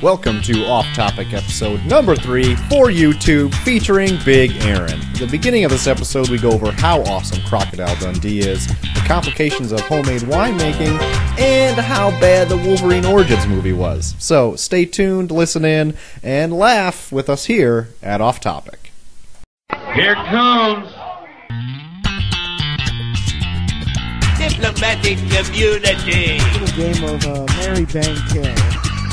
Welcome to Off Topic episode number 3 for YouTube, featuring Big Aaron. At the beginning of this episode, we go over how awesome Crocodile Dundee is, the complications of homemade winemaking, and how bad the Wolverine Origins movie was. So stay tuned, listen in, and laugh with us here at Off Topic. Here comes diplomatic community. A game of Mary Bang Kill.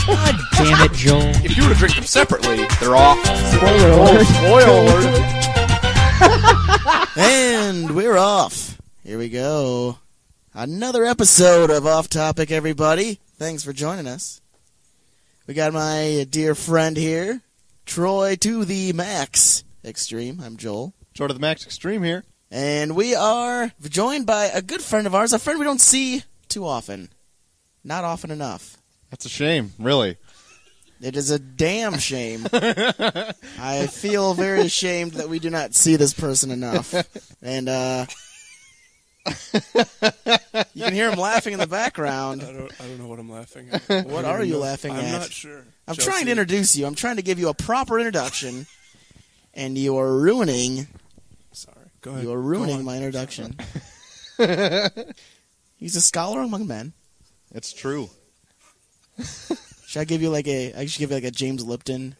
God damn it, Joel. If you were to drink them separately, they're off. Spoiler alert. Spoiler alert! And we're off. Here we go. Another episode of Off Topic, everybody. Thanks for joining us. We got my dear friend here, Troy to the Max Extreme. I'm Joel. Short of the Max Extreme here. And we are joined by a good friend of ours, a friend we don't see too often. Not often enough. That's a shame, really. It is a damn shame. I feel very ashamed that we do not see this person enough. And, you can hear him laughing in the background. I don't know what I'm laughing at. What are you laughing at? I'm not sure. I'm Chelsea. trying to introduce you. I'm trying to give you a proper introduction, and you are ruining. Sorry. Go ahead. You are ruining my introduction. He's a scholar among men. It's true. Should I give you like a? I should give you like a James Lipton.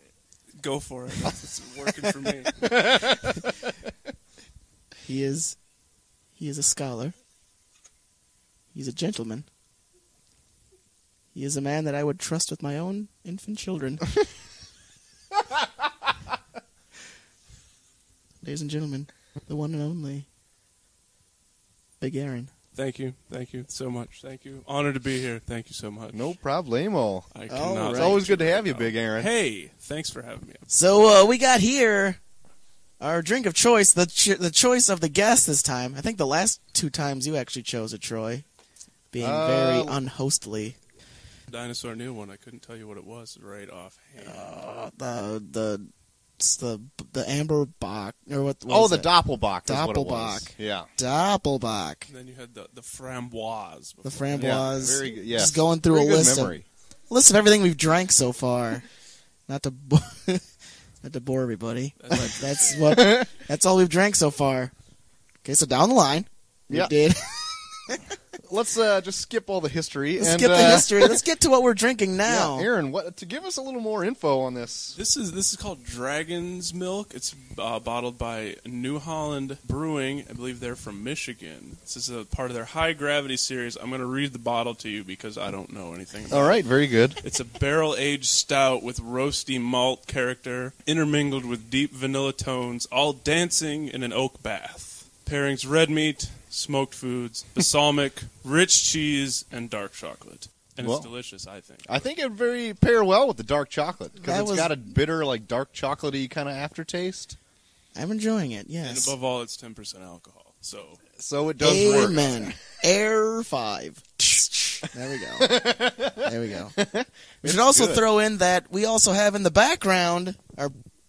Go for it. It's working for me. He is a scholar. He's a gentleman. He is a man that I would trust with my own infant children. Ladies and gentlemen, the one and only Big Aaron. Thank you. Thank you so much. Thank you. Honored to be here. Thank you so much. No problemo. I All cannot. right. It's always good to have you, Big Aaron. Hey, thanks for having me. So we got here our drink of choice, the choice of the guest this time. I think the last 2 times you actually chose it, Troy, being very unhostly. Dinosaur new one. I couldn't tell you what it was right offhand. The Amber Bach, or what? The Doppelbock. Is what it was. Doppelbock. Yeah. Doppelbock. And then you had the framboise. The before. framboise. Yeah, very good. Yes. Just going through Very a good list memory. of everything we've drank so far. Not to bore everybody, but that's all we've drank so far. Okay, so down the line, we Yeah. did. Let's just skip all the history. Let's and, skip the history. Let's get to what we're drinking now. Yeah, Aaron, to give us a little more info on this. This is called Dragon's Milk. It's bottled by New Holland Brewing. I believe they're from Michigan. This is a part of their High Gravity series. I'm going to read the bottle to you because I don't know anything about All right, very good. It's a barrel-aged stout with roasty malt character, intermingled with deep vanilla tones, all dancing in an oak bath. Pairings red meat, smoked foods, balsamic, rich cheese, and dark chocolate. And Well, it's delicious, I think. I think it would very pair well with the dark chocolate because That it's was- got a bitter, like dark chocolatey kind of aftertaste. I'm enjoying it. And Yes. above all, it's 10% alcohol. So it does work. Amen. Air 5. There we go. There we go. We should also good. throw in that we also have in the background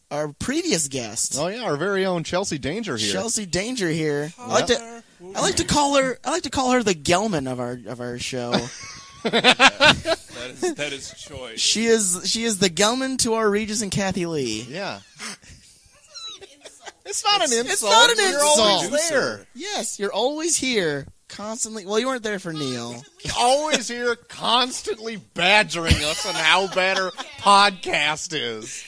our previous guest, Oh yeah, our very own Chelsea Danger here. Chelsea Danger here. I like to call her the Gelman of our show. That is choice. She is the Gelman to our Regis and Kathy Lee. Yeah. It's not an insult. It's not an You're always insult. there. Yes, you're always here, constantly. Well, you weren't there for Neil. Always here, constantly badgering us on how bad our podcast is.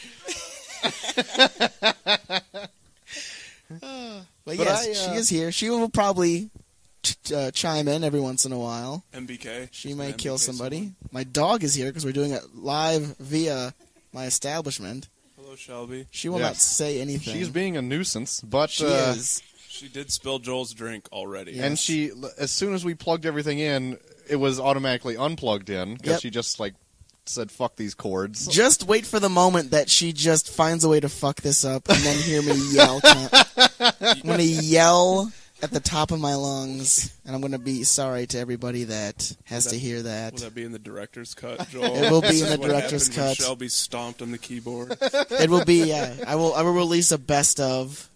But yes, she is here. She will probably chime in every once in a while. MBK. She may MBK kill somebody. someone. My dog is here because we're doing it live via my establishment. Hello, Shelby. She will Yes. not say anything. She's being a nuisance, but She is. She did spill Joel's drink already. Yeah. and she, as soon as we plugged everything in, it was automatically unplugged in because Yep. she just said fuck these cords. Just wait for the moment that she just finds a way to fuck this up and then hear me yell. I'm going to yell at the top of my lungs, and I'm going to be sorry to everybody that has to hear that. Will that be in the director's cut, Joel? It will be This in is the what director's happened when cut. Shelby stomped on the keyboard. It will be, yeah. I will release a best of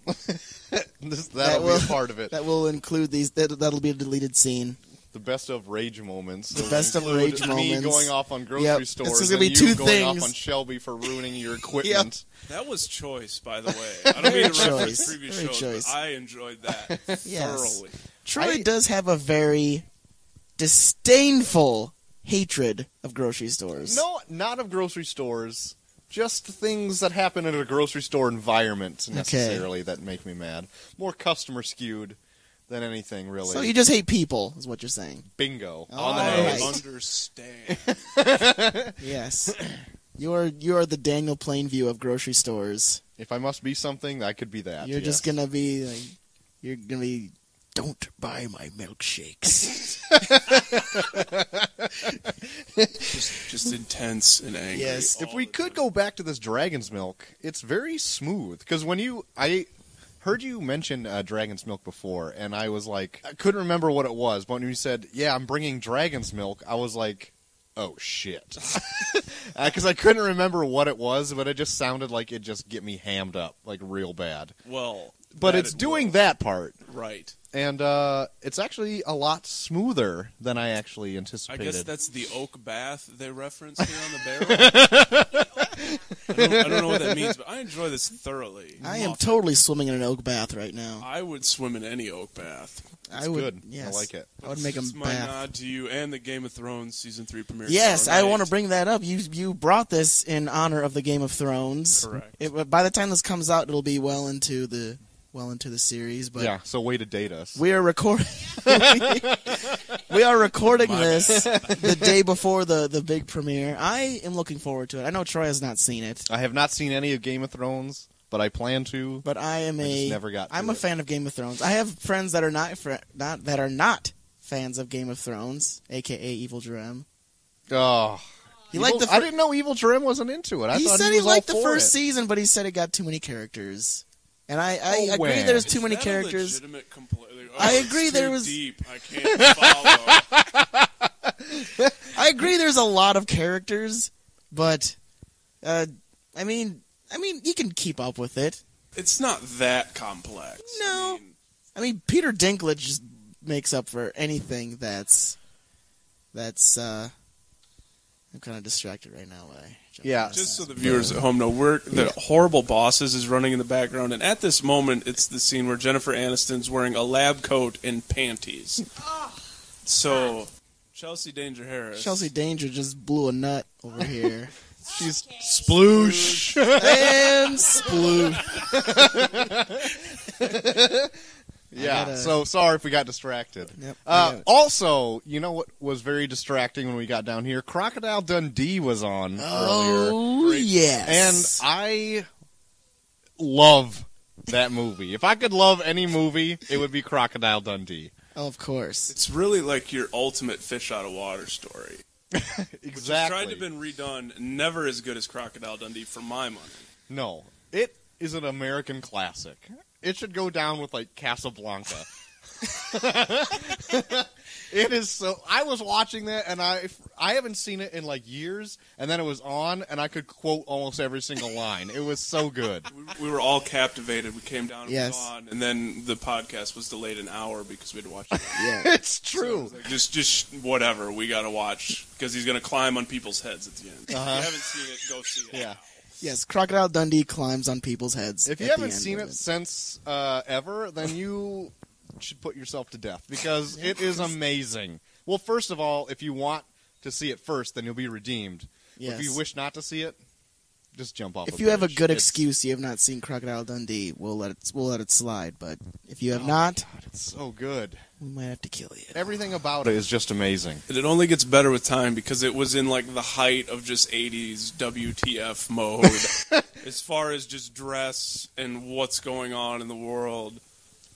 That'll be will- a part of it. that will include these. That'll be a deleted scene. The best of rage moments. The best of rage me moments. going off on grocery stores. This is gonna and be two you going things. off on Shelby for ruining your equipment. That was choice, by the way. I don't mean to reference previous Very shows, choice. but I enjoyed that Yes. thoroughly. Troy does have a very disdainful hatred of grocery stores. No, not of grocery stores. Just things that happen in a grocery store environment necessarily that make me mad. More customer skewed than anything, really. So you just hate people, is what you're saying. Bingo. Oh, On the all nose. right. Understand. Yes. You are the Daniel Plainview of grocery stores. If I must be something, that could be that. You're yes. just gonna be like, you're gonna be, don't buy my milkshakes. just intense and angry. Yes. If all we the could time. go back to this dragon's milk, it's very smooth. Because I heard you mention dragon's milk before, and I was like, I couldn't remember what it was. But when you said, yeah, I'm bringing dragon's milk, I was like, oh, shit. Because I couldn't remember what it was, but it just sounded like it just get me hammed up, like real bad. Well, But that it's it doing will. that part. Right. And it's actually a lot smoother than I actually I anticipated. guess that's the oak bath they reference here on the barrel. I don't know what that means, but I enjoy this thoroughly. I am totally swimming in an oak bath right now. I would swim in any oak bath. I would. good. Yes. I like it. I would make a It's my bath. nod to you and the Game of Thrones season 3 premiere. Yes, I tomorrow want to night. bring that up. You brought this in honor of the Game of Thrones. Correct. By the time this comes out, it'll be well into the series. But Yeah, so way to date us. we are recording. We are recording this the day before the big premiere. I am looking forward to it. I know Troy has not seen it, I have not seen any of Game of Thrones, but I plan to. but I am just never got to I'm a it. fan of Game of Thrones. I have friends that are not fans of Game of Thrones, aka Evil Jerem. Oh, He liked the I didn't know Evil Jerem wasn't into it. I He thought said he he was liked all the for first it. season, but he said it got too many characters. And I Oh, agree well. there's too Is many that a characters. legitimate completely? Oh, I it's agree too there was- deep. I can't follow. I agree there's a lot of characters, but I mean you can keep up with it. It's not that complex. No. I mean, I mean Peter Dinklage just makes up for anything that's I'm kind of distracted right now by Yeah. just so the viewers at home know, the Horrible Bosses is running in the background, and at this moment, it's the scene where Jennifer Aniston's wearing a lab coat and panties. So, Chelsea Danger Harris. Chelsea Danger just blew a nut over here. She's sploosh. And sploosh. Yeah, gotta- so sorry if we got distracted. Yep, I got it. Also, you know what was very distracting when we got down here? Crocodile Dundee was on earlier. Oh, yes. And I love that movie. If I could love any movie, it would be Crocodile Dundee. Of course. It's really like your ultimate fish out of water story. Exactly. Which has tried to have been redone, never as good as Crocodile Dundee for my money. No, it is an American classic. It should go down with, like, Casablanca. It is so... I was watching that, and I haven't seen it in, like, years, and then it was on, and I could quote almost every single line. It was so good. We were all captivated. We came down and Yes. was on, and then the podcast was delayed an hour because we had to watch it. Yeah. It's So true. it was like, just whatever, we got to watch, because he's going to climb on people's heads at the end. If you haven't seen it, go see it. Yeah. Yes, Crocodile Dundee climbs on people's heads. If you at the haven't end seen of it since ever, then you should put yourself to death because it is amazing. Well, first of all, if you want to see it first, then you'll be redeemed. Yes. If you wish not to see it, just jump off. If you have a bridge. good It's- excuse, you have not seen Crocodile Dundee, we'll let it slide. But if you have not, God, it's so good. we might have to kill you. Everything about it is just amazing. And it only gets better with time because it was in like the height of just 80s WTF mode as far as just dress and what's going on in the world.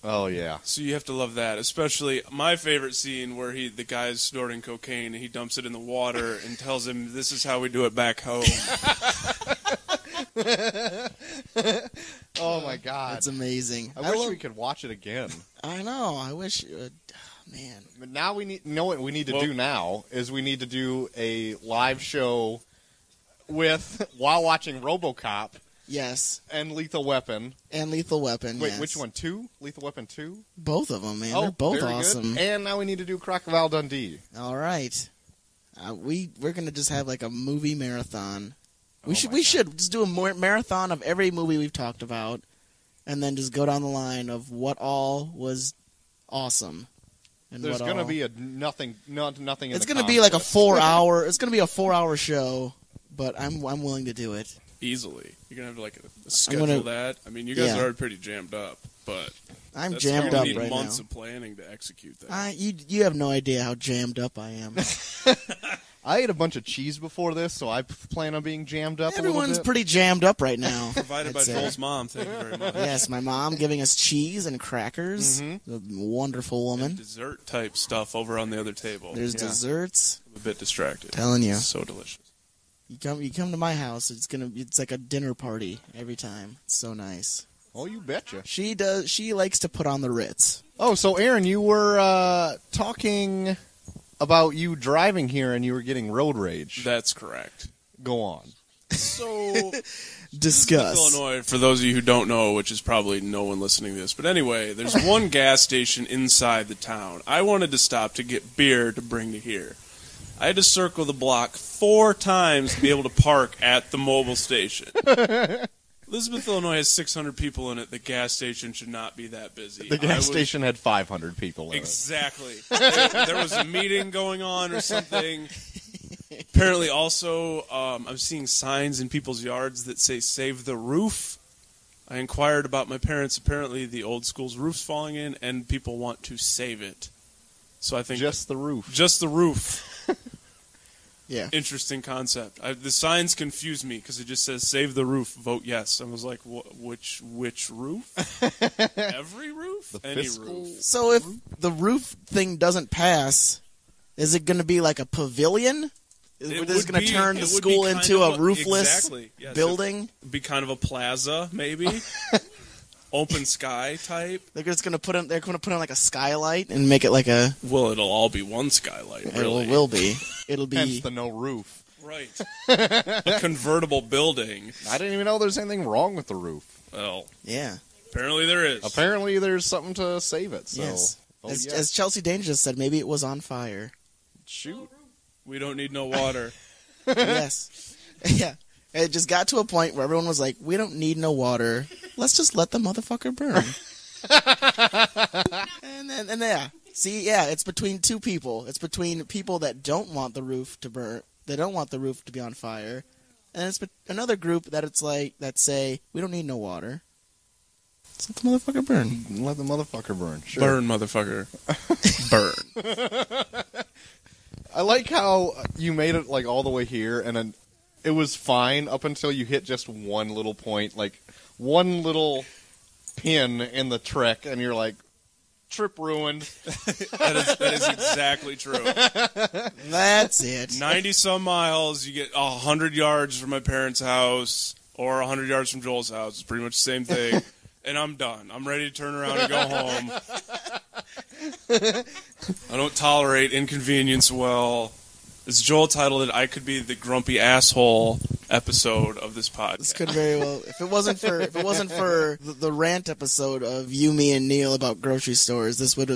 Oh yeah. So you have to love that, especially my favorite scene where the guy's snorting cocaine and he dumps it in the water and tells him this is how we do it back home. Oh my God. That's amazing. I wish we could watch it again. I know. I wish. Man. But now we need. You know what we need to Well- do now is we need to do a live show while watching RoboCop Yes. And Lethal Weapon. And Lethal Weapon, Wait, yes. which one? 2? Lethal Weapon 2? Both of them, man. They're both very awesome. Good. And now we need to do Crocodile Dundee. All right. We're going to just have like a movie marathon. We should just do a marathon of every movie we've talked about, and then just go down the line of what all was awesome. And there's going to be a nothing. It's going to be like a 4-hour. It's going to be a 4-hour show, but I'm willing to do it easily. You're going to have to schedule that. I mean, you guys are already pretty jammed up, but I'm jammed up right now. Months of planning to execute that. You have no idea how jammed up I am. I ate a bunch of cheese before this, so I plan on being jammed up a little bit. Everyone's pretty jammed up right now. Provided by Joel's mom. Thank you very much. Yes, my mom giving us cheese and crackers. Mm-hmm. A wonderful woman. And dessert type stuff over on the other table. There's desserts. I'm a bit distracted. Telling you. It's so delicious. You come to my house, it's like a dinner party every time. It's so nice. Oh, you betcha. She likes to put on the Ritz. Oh, so Aaron, you were talking about you driving here and you were getting road rage. That's correct. Go on. So, discuss. Illinois, for those of you who don't know, which is probably no one listening to this, but anyway, there's one gas station inside the town. I wanted to stop to get beer to bring to here. I had to circle the block 4 times to be able to park at the mobile station. Elizabeth, Illinois has 600 people in it. The gas station should not be that busy. The gas station had 500 people in exactly. There was a meeting going on or something. Apparently, also, I'm seeing signs in people's yards that say "Save the roof." I inquired about my parents. Apparently, the old school's roof's falling in, and people want to save it. So I think just the roof. Just the roof. Yeah. Interesting concept. The signs confuse me because it just says "Save the roof, vote yes." I was like, which roof? Every roof? Any roof? So if the roof thing doesn't pass, is it going to be like a pavilion? We're just going to turn the school into a roofless building? It'd be kind of a plaza, maybe. Open sky type. They're just going to put in like a skylight and make it like a. Well, it'll all be one skylight. Really, it will be. It'll be. Hence the no roof. Right. A convertible building. I didn't even know there's anything wrong with the roof. Well, yeah. Apparently there is. Apparently there's something to save it. So. Yes. As Chelsea Danger said, maybe it was on fire. Shoot. We don't need no water. Yes. Yeah. It just got to a point where everyone was like, we don't need no water. Let's just let the motherfucker burn. and then, see, it's between two people. It's between people that don't want the roof to burn. They don't want the roof to be on fire. And it's another group that say, we don't need no water. Let's let the motherfucker burn. Let the motherfucker burn. Sure. Burn, motherfucker. Burn. I like how you made it like all the way here, and then it was fine up until you hit just one little point, like one little pin in the trek, and you're like, trip ruined. That is exactly true. That's it. 90 some miles, you get 100 yards from my parents' house, or 100 yards from Joel's house. It's pretty much the same thing. And I'm done. I'm ready to turn around and go home. I don't tolerate inconvenience well. As Joel titled it, I could be the grumpy asshole episode of this podcast. This could very well. If it wasn't for the rant episode of you, me, and Neil about grocery stores, this would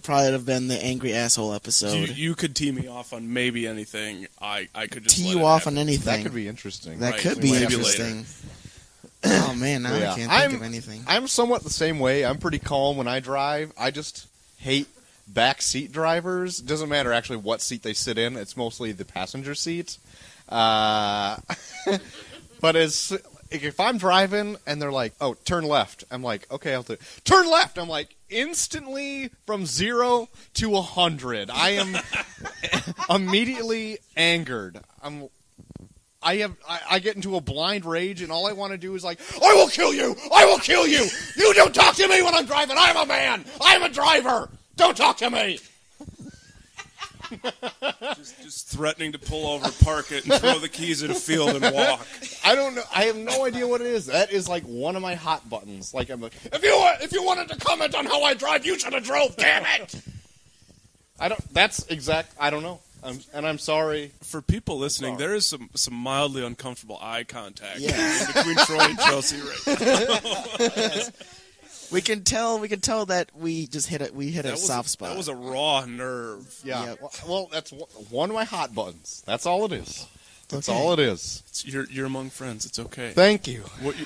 probably have been the angry asshole episode. You could tee me off on maybe anything. I could just tee you off on anything. That could be interesting. That could be interesting. Oh man, now I can't think of anything. I'm somewhat the same way. I'm pretty calm when I drive. I just hate back seat drivers. It doesn't matter actually what seat they sit in. It's mostly the passenger seat. But if I'm driving and they're like, "Oh, turn left," I'm like, "Okay, I'll do it." Turn left. I'm like, instantly from 0 to 100. I am immediately angered. I get into a blind rage, and all I want to do is like, I will kill you! I will kill you! You don't talk to me when I'm driving! I'm a man! I'm a driver! Don't talk to me! just threatening to pull over, park it, and throw the keys at a field and walk. I don't know. I have no idea what it is. That is like one of my hot buttons. Like I'm like, if you wanted to comment on how I drive, you should have drove. Damn it! I don't know. I'm sorry. For people listening, there is some mildly uncomfortable eye contact Yes. between Troy and Chelsea right now. We can tell that we just hit a soft spot. That was a raw nerve. Yeah. Yep. Well, that's one of my hot buttons. That's all it is. That's Okay. all it is. You're among friends. It's okay. Thank you.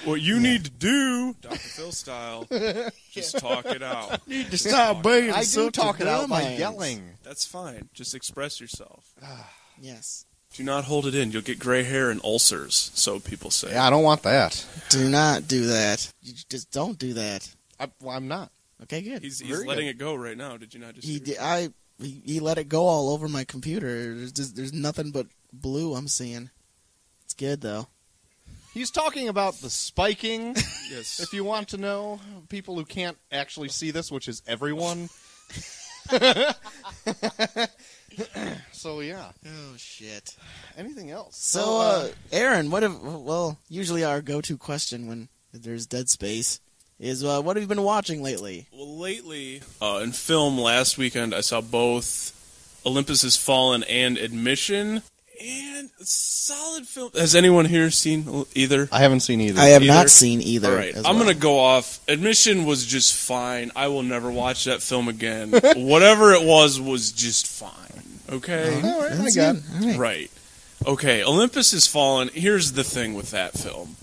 What you need to do, Dr. Phil style, just talk it out. Need to stop being I so do talk it out by dumbass. yelling. That's fine. Just express yourself. Yes. Do not hold it in. You'll get gray hair and ulcers, so people say. Yeah, I don't want that. Do not do that. You just don't do that. I'm not. Okay, good. He's Very letting good. it go right now. Did you not just He hear did, he let it go all over my computer. There's nothing but blue I'm seeing. It's good though. He's talking about the spiking. Yes. If you want to know, people who can't actually see this, which is everyone. So yeah. Oh shit. Anything else? So, Aaron, usually our go-to question when there's dead space is, what have you been watching lately? Well, lately, in film last weekend, I saw both Olympus Has Fallen and Admission, and a solid film. Has anyone here seen either? I haven't seen either. I have Either? not seen either. All right, as I'm well. going to go off. Admission was just fine. I will never watch that film again. Whatever it was just fine. Okay? All right, That's I got good. All right. Right. Okay, Olympus Has Fallen. Here's the thing with that film.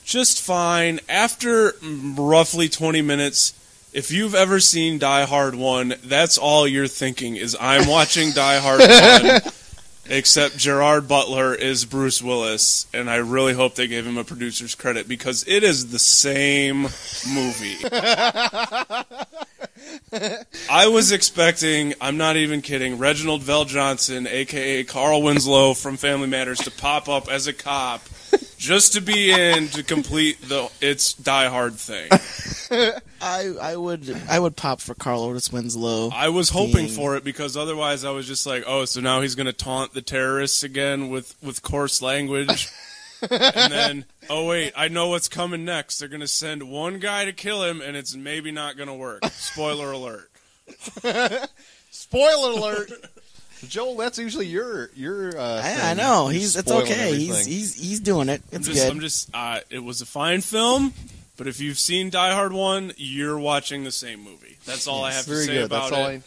Just fine. After roughly 20 minutes, if you've ever seen Die Hard 1, that's all you're thinking is, I'm watching Die Hard 1, except Gerard Butler is Bruce Willis, and I really hope they gave him a producer's credit, because it is the same movie. I was expecting, I'm not even kidding, Reginald Vell Johnson, a.k.a. Carl Winslow from Family Matters, to pop up as a cop just to be in to complete its Die Hard thing. I would pop for Carl Otis Winslow. I was hoping for it, because otherwise I was just like, oh, so now he's going to taunt the terrorists again with coarse language. And then, oh wait, I know what's coming next. They're going to send one guy to kill him, and it's maybe not going to work. Spoiler alert. Spoiler alert. Joel, that's usually your I know. It's spoiling okay. everything. He's doing it. It's good. It was a fine film, but if you've seen Die Hard 1, you're watching the same movie. That's all I have to Very say good. about it.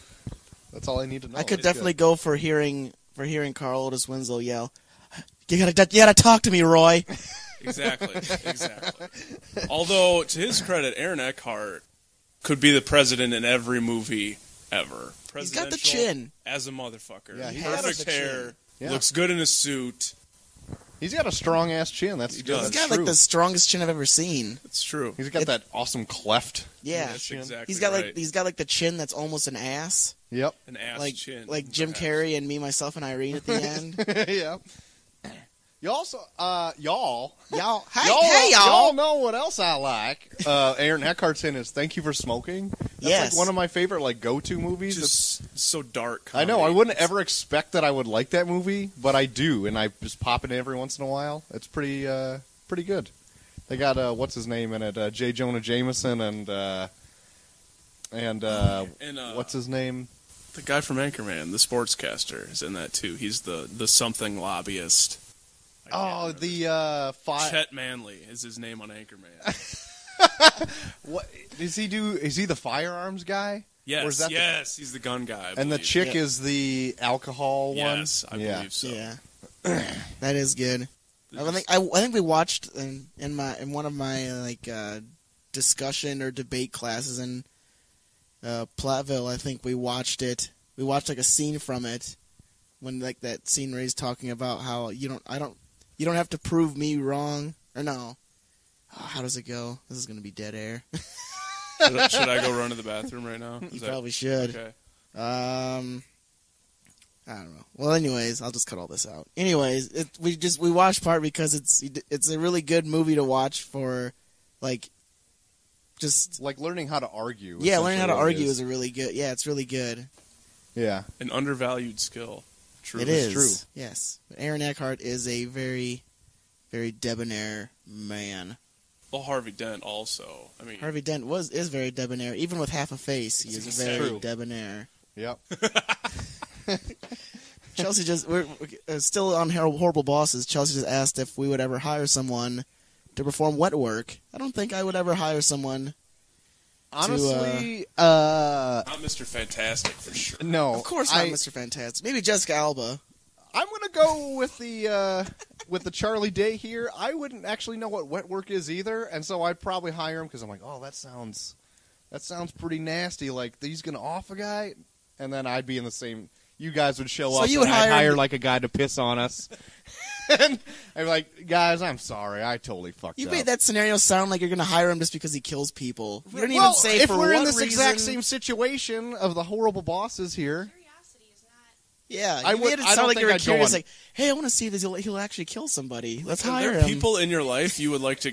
That's all I need to know. I could it's definitely go for hearing Carl Otis Winslow yell, You gotta talk to me, Roy." Exactly. Although, to his credit, Aaron Eckhart could be the president in every movie ever. He's got the Presidential chin. As a motherfucker. Yeah, he has Perfect the hair. chin. Yeah. Looks good in a suit. He's got a strong ass chin. That's He does. He's that's got true. like the strongest chin I've ever seen. It's true. He's got that awesome cleft. Yeah, That's exactly he's got right. like the chin that's almost an ass, Yep. An ass like chin. like Jim perhaps. Carrey and Me, Myself, and Irene at the end. Yeah. You also, y'all Hey, y'all know what else I like. Aaron Eckhart's in is Thank You for Smoking. That's Yes. like one of my favorite like go-to movies. Just so dark. I know. I comedy. wouldn't ever expect that I would like that movie, but I do, and I just pop it in every once in a while. It's pretty good. They got what's his name in it? J. Jonah Jameson and what's his name? The guy from Anchorman, the sportscaster, is in that too. He's the something lobbyist. I can't Oh, remember. the Chet Manley is his name on Anchorman. what does he do? Is he the firearms guy? Or is Yes, that yes, he's the gun guy. I And the believe. chick is the alcohol one. Yes, I believe so. Yeah, that is good. I think we watched in one of my discussion or debate classes in Platteville. I think we watched it. We watched like a scene from it when like that scene where he's talking about how you don't have to prove me wrong, or no. Oh, how does it go? This is gonna be dead air. Should I go run to the bathroom right now? You probably should. Okay. I don't know. Well, anyways, I'll just cut all this out. Anyways, we watched part because it's a really good movie to watch for, like, just Like learning how to argue. yeah, learning how to essentially what it argue is a really good. Yeah, it's really good. Yeah. An undervalued skill. True. It is true. Yes, but Aaron Eckhart is a very, very debonair man. Well, Harvey Dent also. I mean, Harvey Dent is very debonair, even with half a face. He is It's very true. debonair. Yep. Chelsea we're still on horrible bosses. Chelsea just asked if we would ever hire someone to perform wet work. I don't think I would ever hire someone. Honestly, Not Mr. Fantastic for sure. no. Of course not Mr. Fantastic. Maybe Jessica Alba. I'm gonna go with the Charlie Day here. I wouldn't actually know what wet work is either, and so I'd probably hire him because I'm like, oh, that sounds pretty nasty. Like he's gonna off a guy, and then I'd be in the same. You guys would show up. You would and I'd hire hire like a guy to piss on us. And I'd be like, guys, I'm sorry, I totally fucked You up. made that scenario sound like you're going to hire him just because he kills people. You didn't well, even say if for we're what in this reason. exact same situation of the horrible bosses here. Yeah, I you made it don't sound like think you were I'd go curious. on- Like, hey, I want to see if he'll actually kill somebody. Let's Are hire there him. people in your life you would like to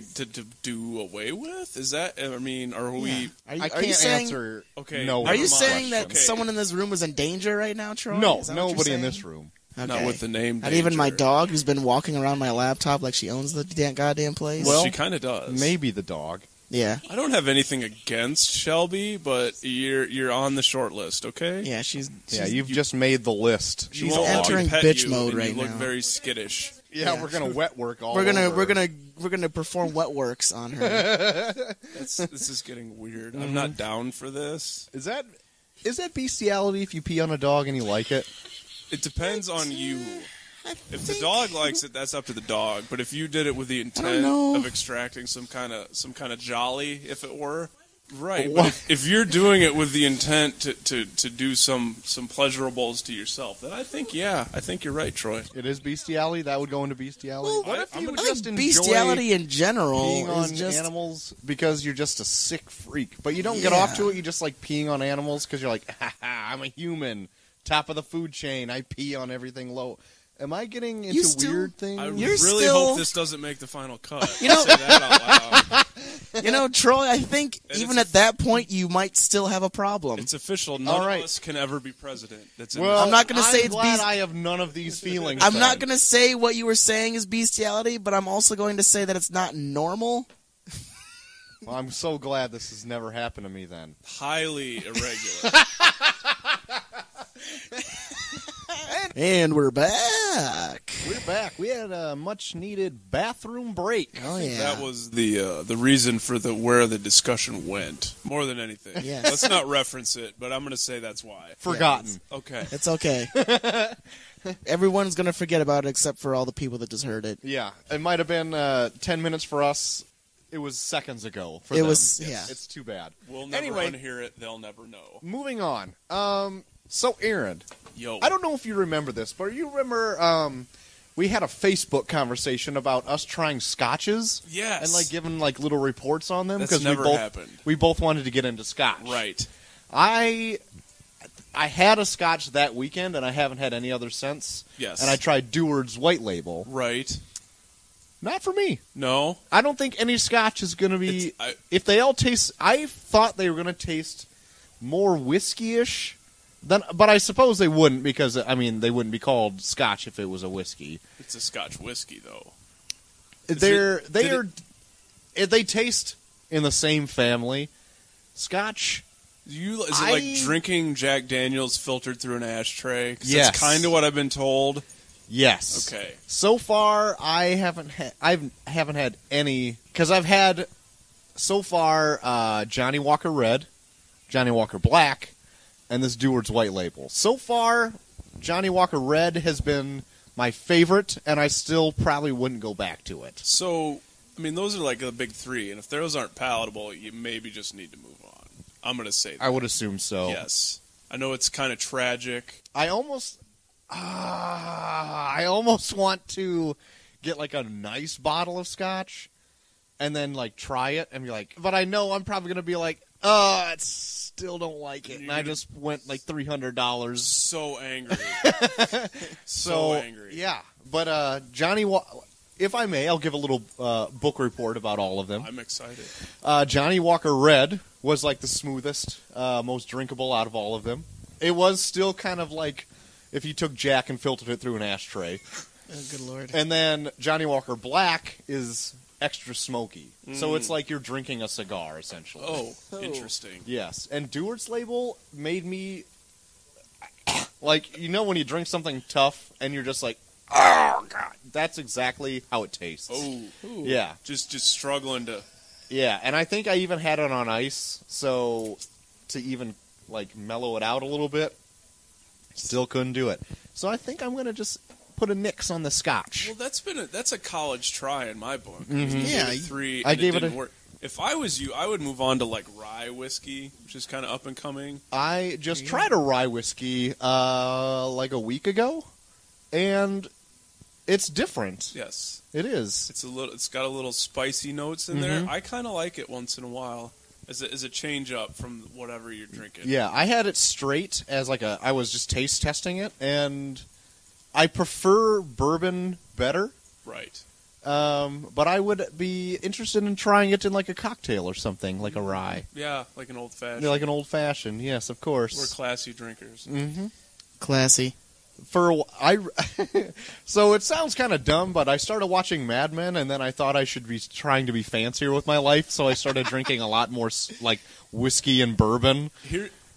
do away with? Is that? I mean, are we? Yeah. I Are can't you saying, answer. Okay. No. Are you Never saying mind. that Okay. someone in this room is in danger right now, Troy? No, Is that what you're nobody in saying? this room. Okay. Not with the name. Not even my Danger. dog, who's been walking around my laptop like she owns the goddamn place. Well, She kind of does. Maybe the dog. yeah, I don't have anything against Shelby, but you're on the short list, okay? yeah, she's Yeah, you've just made the list. You She's won't let me entering pet bitch you, mode and right you look now. very skittish. Yeah, Yeah. we're gonna wet work all. we're over. gonna perform wet works on her. This is getting weird. I'm not down for this. Is that bestiality if you pee on a dog and you like it? It depends on you. If the think- dog likes it, that's up to the dog. But if you did it with the intent know. of extracting some kind of jolly, if it were, right? What? But if you're doing it with the intent to do some pleasurables to yourself, then I think you're right, Troy. It is bestiality. That would go into bestiality. Well, what if I'm you gonna- I just think enjoy bestiality in general peeing on is just animals because you're just a sick freak, but you don't get Yeah. off to it. You just like peeing on animals because you're like, ha ha, I'm a human, top of the food chain. I pee on everything low. Am I getting into still- weird things? I You're really still- hope this doesn't make the final cut. You know- Say that out loud. You know, Troy, I think And even it's at that point you might still have a problem. It's official. None All right. of us can ever be president. That's in well, I'm not gonna say I'm it's glad bes- I have none of these feelings. I'm not then. going to say what you were saying is bestiality, but I'm also going to say that it's not normal. Well, I'm so glad this has never happened to me then. highly irregular. And we're back. We're back. We had a much-needed bathroom break. Oh yeah. That was the reason for where the discussion went, more than anything. Yes. Let's not reference it, but I'm going to say that's why. Forgotten. Okay. It's okay. Everyone's going to forget about it except for all the people that just heard it. Yeah, it might have been 10 minutes for us. It was seconds ago for It them. was- yeah. It's too bad. We'll never Anyway. unhear it. They'll never know. Moving on. So Aaron, Yo. I don't know if you remember this, but you remember we had a Facebook conversation about us trying scotches Yes. and like giving like little reports on them That's never happened. we both wanted to get into scotch. Right. I had a scotch that weekend and I haven't had any other since. Yes. And I tried Deward's White Label. Right. Not for me. No. I don't think any scotch is going to be. It's- If they all taste, I thought they were going to taste more whiskey-ish. But I suppose they wouldn't because I mean they wouldn't be called scotch if it was a whiskey. It's a Scotch whiskey, though. They taste in the same family. Scotch. Is it like drinking Jack Daniels filtered through an ashtray? 'Cause Yes. That's kind of what I've been told. Yes. Okay. So far, I haven't had any because I've had so far Johnny Walker Red, Johnny Walker Black, and this Deward's White Label. So far, Johnny Walker Red has been my favorite, and I still probably wouldn't go back to it. So, I mean, those are like the big three, and if those aren't palatable, you maybe just need to move on. I'm going to say that. I would assume so. Yes. I know it's kind of tragic. I almost want to get like a nice bottle of scotch and then like try it and be like, but I know I'm probably going to be like, I still don't like it. And I just went like $300. So angry. So angry. Yeah. But if I may, I'll give a little book report about all of them. I'm excited. Johnny Walker Red was like the smoothest, most drinkable out of all of them. It was still kind of like if you took Jack and filtered it through an ashtray. Oh, good lord. And then Johnny Walker Black is extra smoky. So it's like you're drinking a cigar, essentially. Oh, interesting. Yes. And Deward's Label made me... Like, you know when you drink something tough and you're just like, oh, God. That's exactly how it tastes. Oh, Yeah. Just struggling to. Yeah, and I think I even had it on ice, so to even, like, mellow it out a little bit, still couldn't do it. So I think I'm going to just put a nix on the scotch. Well, that's a college try in my book. Mhm. Yeah, Gave it 3. I And gave it didn't a- work. If I was you, I would move on to like rye whiskey, which is kind of up and coming. I just tried a rye whiskey like a week ago, and it's different. Yes, It is. it's got a little spicy notes in there. I kind of like it once in a while as a change up from whatever you're drinking. Yeah, I had it straight as like I was just taste testing it, and I prefer bourbon better. Right. But I would be interested in trying it in like a cocktail or something, like a rye. Yeah, like an old fashioned. Like an old fashioned, yes, of course. We're classy drinkers. Mm-hmm. Classy. So it sounds kind of dumb, but I started watching Mad Men, and then I thought I should be trying to be fancier with my life, so I started drinking a lot more like whiskey and bourbon.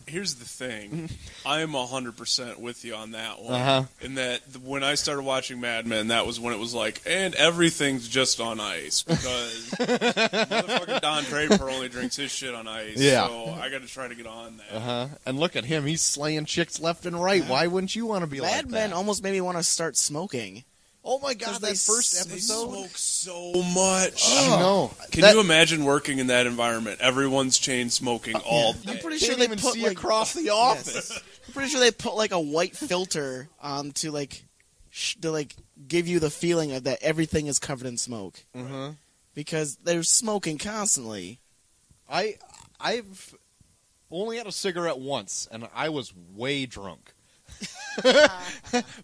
Here's the thing. I am 100% with you on that one. Uh-huh. In that when I started watching Mad Men, that was when it was like, and everything's just on ice because motherfucking Don Draper only drinks his shit on ice. Yeah. So I got to try to get on that. Uh-huh. And look at him, he's slaying chicks left and right. Why wouldn't you want to be like Mad Men that? almost made me want to start smoking. Oh my God, they that first They episode. smoke so much. I know. Can That- you imagine working in that environment? Everyone's chain smoking all day. I'm pretty Can't sure they even put see like, across the office. Yes. I'm pretty sure they put like a white filter on to like to like give you the feeling of that everything is covered in smoke Mm-hmm. because they're smoking constantly. I've only had a cigarette once, and I was way drunk.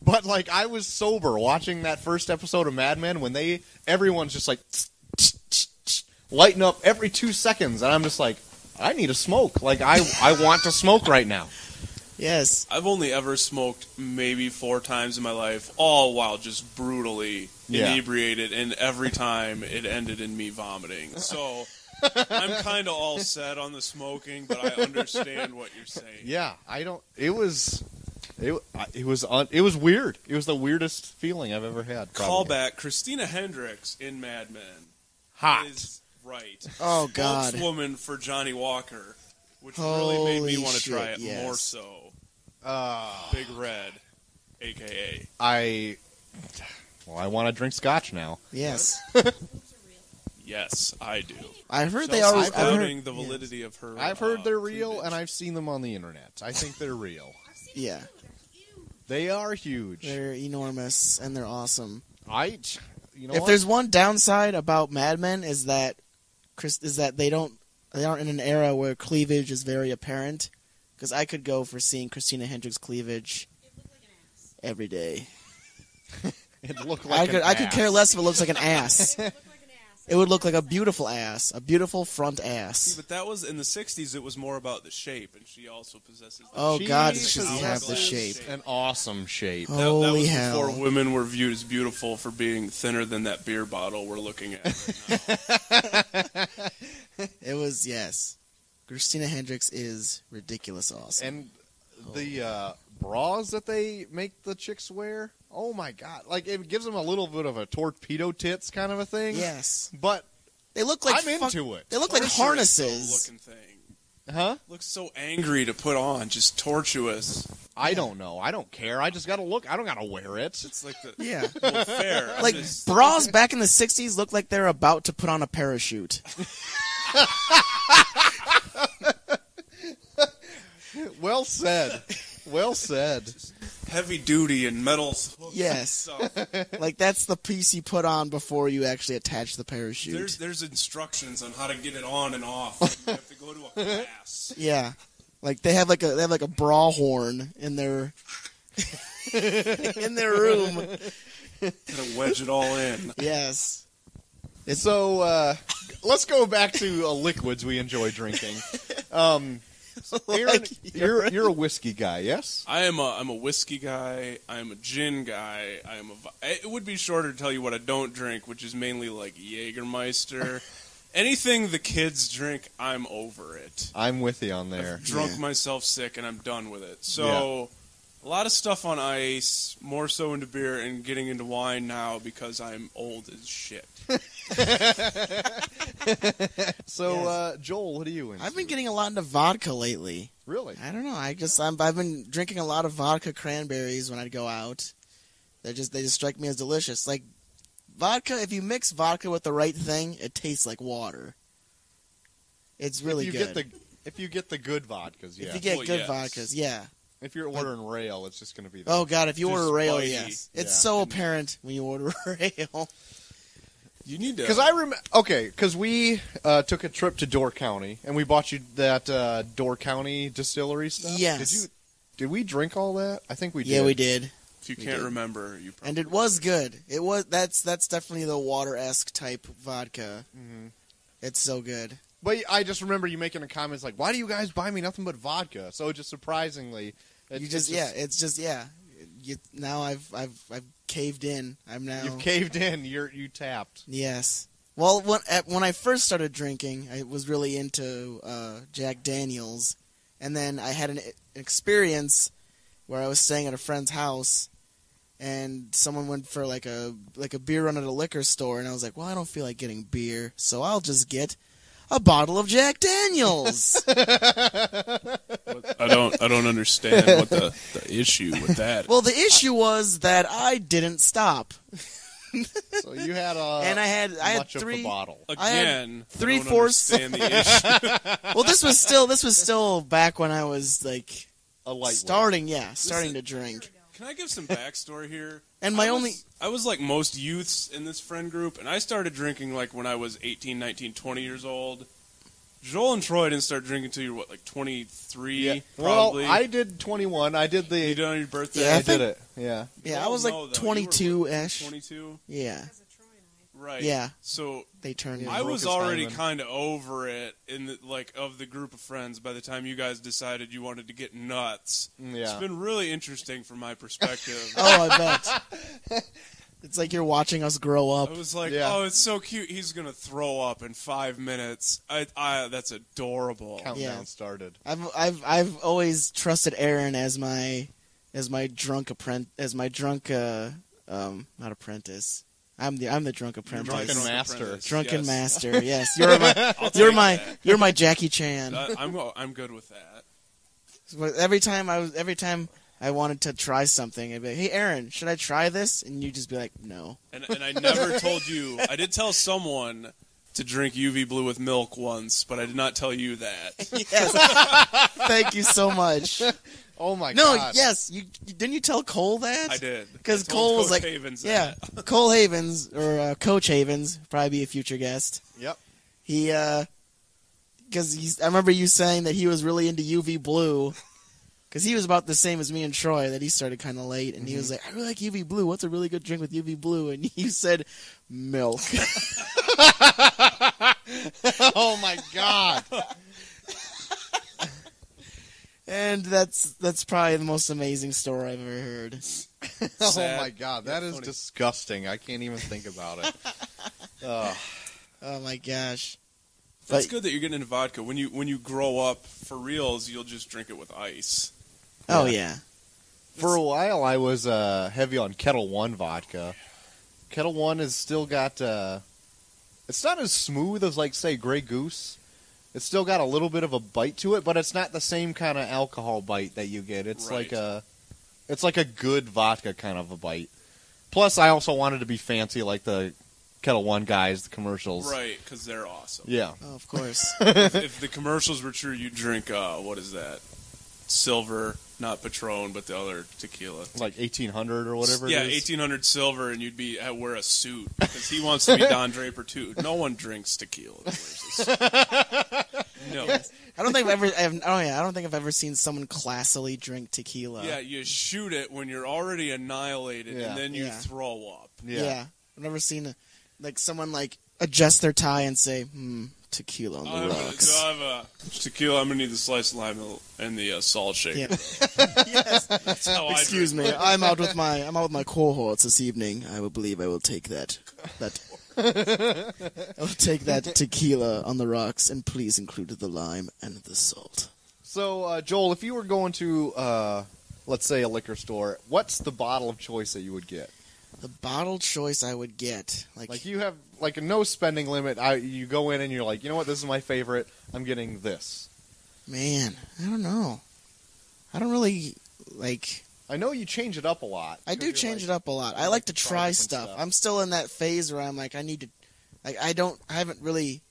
But like I was sober watching that first episode of Mad Men when everyone's just like lighting up every 2 seconds, and I'm just like, I need a smoke. Like I want to smoke right now. Yes. I've only ever smoked maybe 4 times in my life, all while just brutally inebriated, and every time it ended in me vomiting. So I'm kind of all set on the smoking, but I understand what you're saying. Yeah, I don't. It was weird. It was the weirdest feeling I've ever had. Probably. Callback: Christina Hendricks in Mad Men Hot. is right. Oh God. Spokeswoman for Johnny Walker, which really made me Holy want to try shit, it yes. more so. Big Red, a.k.a. I want to drink scotch now. Yes. Yes, I do. I heard they are. Chelsea I've heard, doubting the validity of her. I've heard they're real, cleavage. and I've seen them on the internet. I think they're real. yeah, They are huge. they're enormous and they're awesome. You know If what? there's one downside about Mad Men is that they aren't in an era where cleavage is very apparent. Because I could go for seeing Christina Hendricks' cleavage every day. It looked like I could care less if it looks like an ass. It would look like a beautiful ass, a beautiful front ass. But that was in the '60s. It was more about the shape, and she also possesses. The Oh shape. God, She does she have the possesses shape? An awesome shape. That Holy was hell! before women were viewed as beautiful for being thinner than that beer bottle we're looking at right now. It was yes. Christina Hendricks is ridiculous awesome. And the bras that they make the chicks wear, oh my God. Like, it gives them a little bit of a torpedo tits kind of a thing. Yes, But, they look like I'm into it. They look like Torturous harnesses. looking thing. Huh? Looks so angry to put on, just tortuous. I don't know. I don't care. I just gotta look. I don't gotta wear it. It's like the Yeah, well, fair. I'm like just- bras back in the '60s looked like they're about to put on a parachute. Well said. Well said. heavy duty and metal. Yes. Stuff. Like that's the piece you put on before you actually attach the parachute. There's instructions on how to get it on and off. You have to go to a class. Yeah, like they have like a bra horn in their in their room. Gotta wedge it all in. Yes. So, let's go back to liquids we enjoy drinking. Aaron, Like, you're a whiskey guy, yes? I'm a whiskey guy. I'm a gin guy. It would be shorter to tell you what I don't drink, which is mainly like Jägermeister. Anything the kids drink, I'm over it. I'm with you on there. Drunk Yeah. myself sick, and I'm done with it. So, A lot of stuff on ice, more so into beer, and getting into wine now because I'm old as shit. So, Joel, what are you into? I've been getting a lot into vodka lately. Really? I don't know. I've been drinking a lot of vodka cranberries when I go out. They just strike me as delicious. Like vodka, if you mix vodka with the right thing, it tastes like water. It's really good. If you get the good vodkas, yeah. If you get good vodkas, yeah. If you're ordering rail, it's just going to be. Oh God! If you Just order rail, spicy. yes, it's so apparent when you order rail. You need to. Because I remember. Okay, because we took a trip to Door County and we bought you that Door County distillery stuff. Yes. Did we drink all that? I think we did. Yeah, we did. If you can't remember, you probably And it was good. That's definitely the water-esque type vodka. Mm-hmm. It's so good. But I just remember you making the comments like, "Why do you guys buy me nothing but vodka?" So just surprisingly, now I've caved in. You've caved in. You tapped. Yes. Well, when I first started drinking, I was really into Jack Daniels, and then I had an experience where I was staying at a friend's house, and someone went for like a beer run at a liquor store, and I was like, well, I don't feel like getting beer, so I'll just get a bottle of Jack Daniels. I don't understand what the issue with that. Well, the issue was that I didn't stop. So you had and I had much three of the bottle. Again, I had 3/4 understand the issue. Well, this was still back when I was like A lightweight. starting to drink. Can I give some backstory here? And I was like most youths in this friend group, and I started drinking like when I was 18, 19, 20 years old. Joel and Troy didn't start drinking until you were, what, like 23, Yeah. probably? Well, I did 21. I did the. You did it on your birthday? Yeah, I did it. Yeah. Yeah, I was like 22-ish. 22? Yeah. Right. Yeah. So They turned. I broke was his already hymen. kind of over it of the group of friends by the time you guys decided you wanted to get nuts. Yeah. It's been really interesting from my perspective. Oh, I bet. It's like you're watching us grow up. I was like, Yeah. oh, it's so cute. He's going to throw up in 5 minutes. That's adorable. Countdown Yeah. started. I've always trusted Aaron as my drunk not apprentice. I'm the drunk apprentice. Drunken Drunken master. apprentice, Drunken yes. master. Yes, you're my I'll take that. you're my Jackie Chan. I'm good with that. But every time I wanted to try something, I'd be like, "Hey, Aaron, should I try this?" And you'd just be like, "No." And I never told you. I did tell someone to drink UV blue with milk once, but I did not tell you that. Yes. Thank you so much. Oh my No, god. yes, didn't you tell Cole that? I did. Because I told Cole was Coach like, Havens yeah, that. Cole Havens or Coach Havens, probably be a future guest. Yep. He, because I remember you saying that he was really into UV blue, because he was about the same as me and Troy. That he started kind of late, and he was like, "I really like UV blue. What's a really good drink with UV blue?" And you said, "Milk." Oh my god. And that's probably the most amazing story I've ever heard. Oh Sad. my god. That is funny. disgusting. I can't even think about it. Ugh. Oh my gosh. That's But- good that you're getting into vodka. When you grow up for reals, you'll just drink it with ice. Oh yeah. For a while, I was heavy on Kettle One vodka. Kettle One has still got. It's not as smooth as, like, say, Grey Goose. It's still got a little bit of a bite to it, but it's not the same kind of alcohol bite that you get. It's Right. it's like a good vodka kind of a bite. Plus, I also wanted to be fancy, like the Kettle One guys, the commercials. Right, because they're awesome. Yeah. Oh, of course. If the commercials were true, you'd drink, what is that? Silver, not Patron, but the other tequila. Like 1800 or whatever Yeah, it is. 1800 silver, and you'd be wear a suit because he wants to be Don Draper too. No one drinks tequila. That wears a suit. No. I don't think I've ever seen someone classily drink tequila. Yeah, you shoot it when you're already annihilated, Yeah. and then you Yeah. throw up. Yeah. I've never seen someone like adjust their tie and say, tequila on the rocks. I have a tequila. I'm gonna need the sliced lime and the salt shaker. Yeah. Yes. That's how Excuse I me, drink. I'm out with my cohorts this evening. I will take that. I will take that tequila on the rocks, and please include the lime and the salt. So, Joel, if you were going to let's say a liquor store, what's the bottle of choice that you would get? The bottle choice I would get, Like you have like a no spending limit. You go in and you're like, you know what, this is my favorite. I'm getting this. man, I don't know. I don't really like. I know you change it up a lot. I do change it up a lot. I like to try different stuff. stuff. I'm still in that phase where I'm like, I need to. Like, I haven't really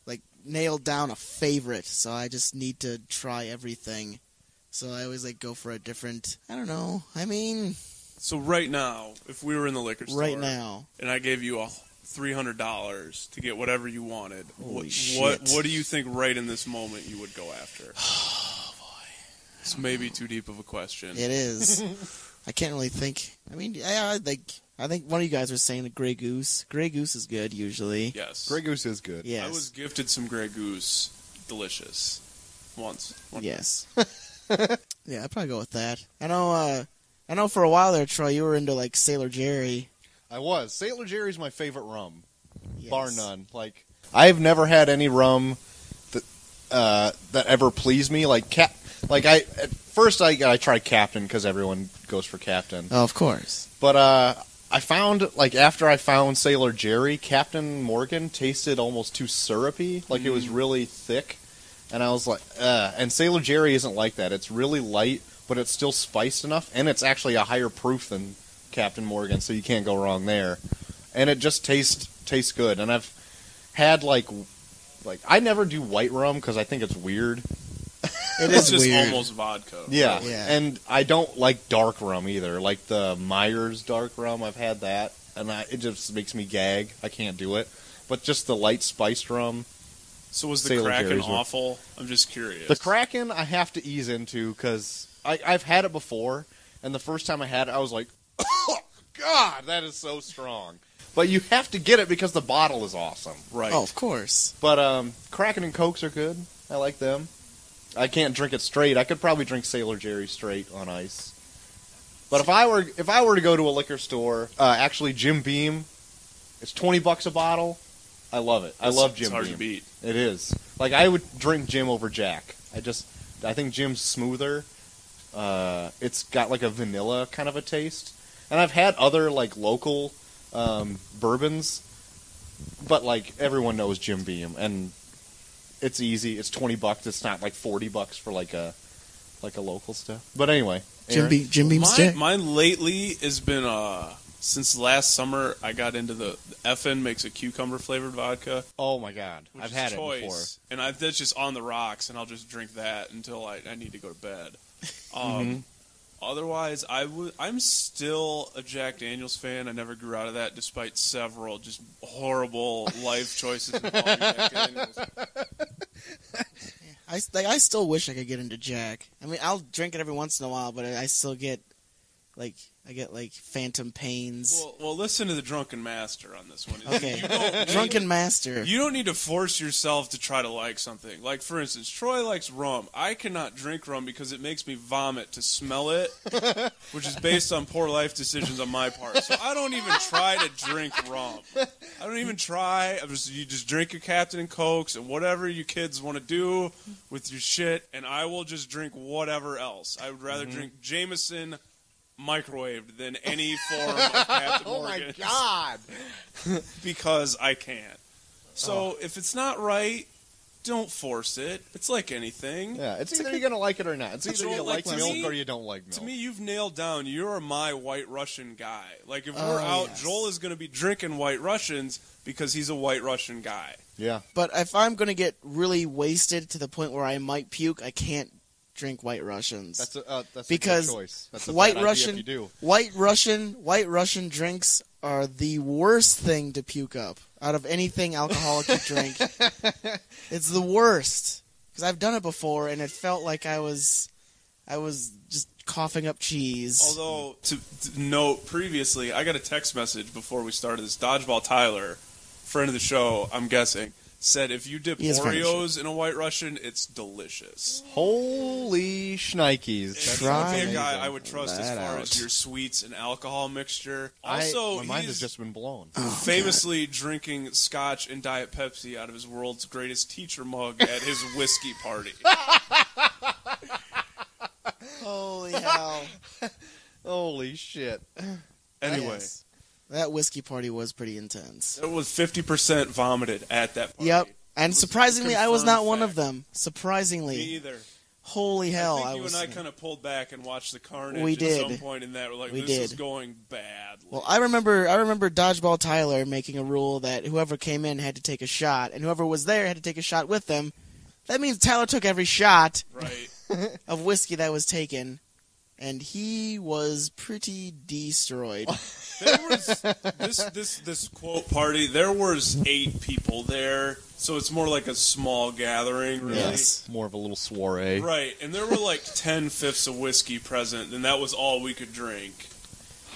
like nailed down a favorite, so I just need to try everything. So I always like go for a different. I don't know. I mean, So right now, if we were in the liquor store, right now, and I gave you $300 to get whatever you wanted, Holy what shit. do you think right in this moment you would go after? oh boy, It's maybe too deep of a question. it is. I can't really think. I mean, I think one of you guys was saying the Grey Goose. Grey Goose is good usually. Yes. Grey Goose is good. Yes. I was gifted some Grey Goose. Delicious. Once. Yes. Yeah, I'd probably go with that. I know for a while there, Troy, you were into like Sailor Jerry. I was. Sailor Jerry's my favorite rum, Yes. bar none. Like I've never had any rum that ever pleased me. Like at first I tried Captain because everyone goes for Captain. Oh, of course. But I found, like, after I found Sailor Jerry, Captain Morgan tasted almost too syrupy. Like, it was really thick. And I was like, and Sailor Jerry isn't like that. It's really light, but it's still spiced enough. And it's actually a higher proof than Captain Morgan, so you can't go wrong there. And it just tastes good. And I've had, like I never do white rum because I think it's weird. It It's is just weird. almost vodka. Yeah. Yeah. And I don't like dark rum either. Like the Myers dark rum, I've had that, and it just makes me gag. I can't do it. But just the light spiced rum. So was the Sailor Kraken Jerry's one. awful? I'm just curious. The Kraken, I have to ease into because I've had it before, and the first time I had it, I was like, oh, God, that is so strong. But you have to get it because the bottle is awesome. Right. Oh, of course. But Kraken and Cokes are good. I like them. I can't drink it straight. I could probably drink Sailor Jerry straight on ice. But if I were to go to a liquor store, actually Jim Beam, it's $20 a bottle. I love it. I love Jim It's hard Beam. to beat. It is. Like I would drink Jim over Jack. I think Jim's smoother. It's got like a vanilla kind of a taste. And I've had other like local bourbons, but like everyone knows Jim Beam, and it's easy. It's $20. It's not like $40 for like a local stuff. But anyway, Aaron? Jim Beam's Jack. Mine lately has been since last summer I got into the FN makes a cucumber flavored vodka. Oh my God, Which I've is had it choice. before. And that's just on the rocks, and I'll just drink that until I need to go to bed. Mm-hmm. Otherwise, I'm still a Jack Daniels fan. I never grew out of that, despite several just horrible life choices involving Jack Daniels. I still wish I could get into Jack. I mean, I'll drink it every once in a while, but I still get like phantom pains. Well, listen to the Drunken Master on this one. Okay, You don't Drunken Master. You don't need to force yourself to try to like something. Like, for instance, Troy likes rum. I cannot drink rum because it makes me vomit to smell it, which is based on poor life decisions on my part. So I don't even try to drink rum. I don't even try. You just drink your Captain and Cokes and whatever you kids want to do with your shit, and I will just drink whatever else. I would rather drink Jameson microwaved than any form of Captain Oh my Morgan. God. Because I can't. So if it's not right, don't force it. It's like anything. Yeah, it's either you're gonna like it or not. It's either So, you like, like to milk me- or you don't like milk. To me, you've nailed down. You're my White Russian guy. Like, if we're Oh, out, yes. Joel is going to be drinking White Russians because he's a White Russian guy. Yeah. But if I'm going to get really wasted to the point where I might puke, I can't drink White Russians. That's Because a good choice. That's a White bad idea Russian, if you do. White Russian drinks are the worst thing to puke up out of anything alcoholic you drink. It's the worst because I've done it before and it felt like I was just coughing up cheese. Although, to note previously, I got a text message before we started this. Dodgeball Tyler, friend of the show, I'm guessing, said if you dip He is friend of the Oreos in a White Russian, it's delicious. Holy shnikes. It's Try a guy I would trust as that far out. as your sweets and alcohol mixture. Also, my mind he's has just been blown. famously drinking Scotch and Diet Pepsi out of his world's greatest teacher mug at his whiskey party. Holy Holy hell. Holy shit. Anyway, Yes. That whiskey party was pretty intense. it was 50% vomited at that party. Yep. And was a surprisingly, I was confirmed not one of fact. them. Surprisingly. Me either. Holy hell. I think you and I kind of pulled back and watched the carnage We at did. some point in that. We're like, We this is did. going bad. Well, I remember Dodgeball Tyler making a rule that whoever came in had to take a shot, and whoever was there had to take a shot with them. That means Tyler took every shot Right. of whiskey that was taken, and he was pretty destroyed. There was this quote party. There was 8 people there, so it's more like a small gathering, really. Yes. More of a little soiree. Right, and there were like 10/5 of whiskey present, and that was all we could drink.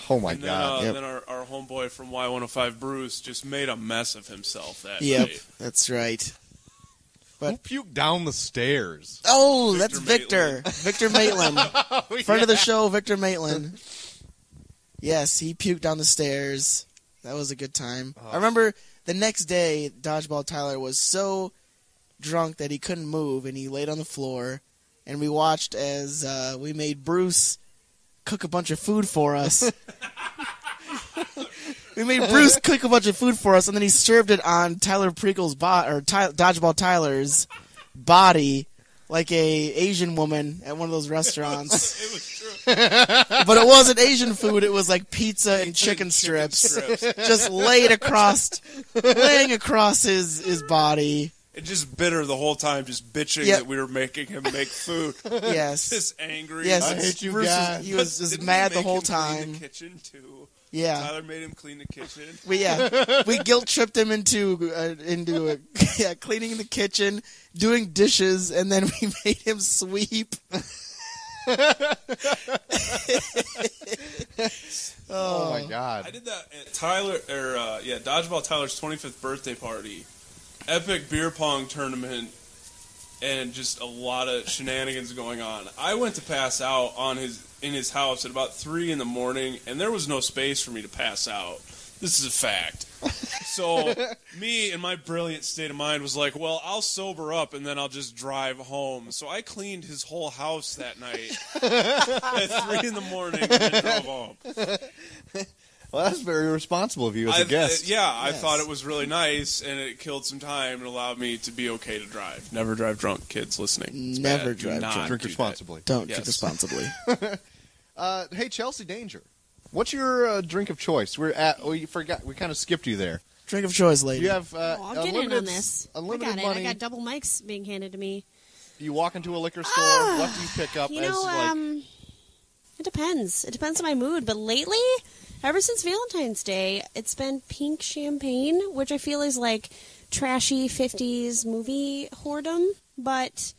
Oh my And then, god. Yep. then our homeboy from Y105, Bruce, just made a mess of himself that Yep, night. that's right. Who puked down the stairs? Oh, Victor that's Victor. Victor Maitland. Friend of the show, Victor Maitland. Yes, he puked down the stairs. That was a good time. I remember the next day, Dodgeball Tyler was so drunk that he couldn't move, and he laid on the floor, and we watched as we made Bruce cook a bunch of food for us. We made Bruce cook a bunch of food for us, and then he served it on Tyler Preagle's Dodgeball Tyler's body, like a Asian woman at one of those restaurants. It was true. But it wasn't Asian food; it was like pizza and chicken strips, just laying across his body. And just bitter the whole time, just bitching Yep. that we were making him make food. Yes, Just angry. yes. I hate you Bruce guys. he was just Didn't we mad the make whole him clean time. the kitchen too. Yeah, Tyler made him clean the kitchen. we guilt tripped him into cleaning the kitchen, doing dishes, and then we made him sweep. Oh my god. I did that at Dodgeball Tyler's 25th birthday party. Epic beer pong tournament and just a lot of shenanigans going on. I went to pass out in his house at about 3 in the morning, and there was no space for me to pass out. This is a fact. So me, in my brilliant state of mind, was like, well, I'll sober up and then I'll just drive home. So I cleaned his whole house that night at 3 in the morning and then drove home. Well, that's very responsible of you as a guest. I Yes. thought it was really nice, and it killed some time and allowed me to be okay to drive. Never drive drunk, kids listening. It's Never bad. Do drive not drunk. Drink do that. responsibly. Don't Yes. drink responsibly. Hey, Chelsea Danger. What's your drink of choice? You forgot. We kind of skipped you there. Drink of choice, lady. You have I'll get in unlimited, on this. I unlimited got money. it. I got double mics being handed to me. You walk into a liquor store. What do you pick up You as know, like? it depends. It depends on my mood. But lately, ever since Valentine's Day, it's been pink champagne, which I feel is like trashy 50s movie whoredom. But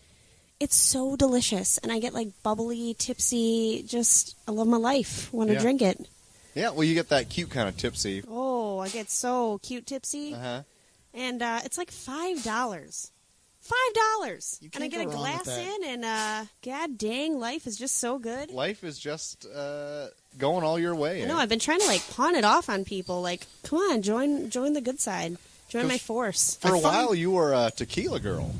it's so delicious. And I get like bubbly, tipsy. Just, I love my life. Want to Yeah. drink it. Yeah, well, you get that cute kind of tipsy. Oh, I get so cute tipsy. Uh-huh. And it's like $5. $5. You And I can't get a go wrong with glass that. in, and god dang, life is just so good. Life is just going all your way. No, I've been trying to like pawn it off on people. Like, come on, join the good side. Join my force. For a I find- while, you were a tequila girl.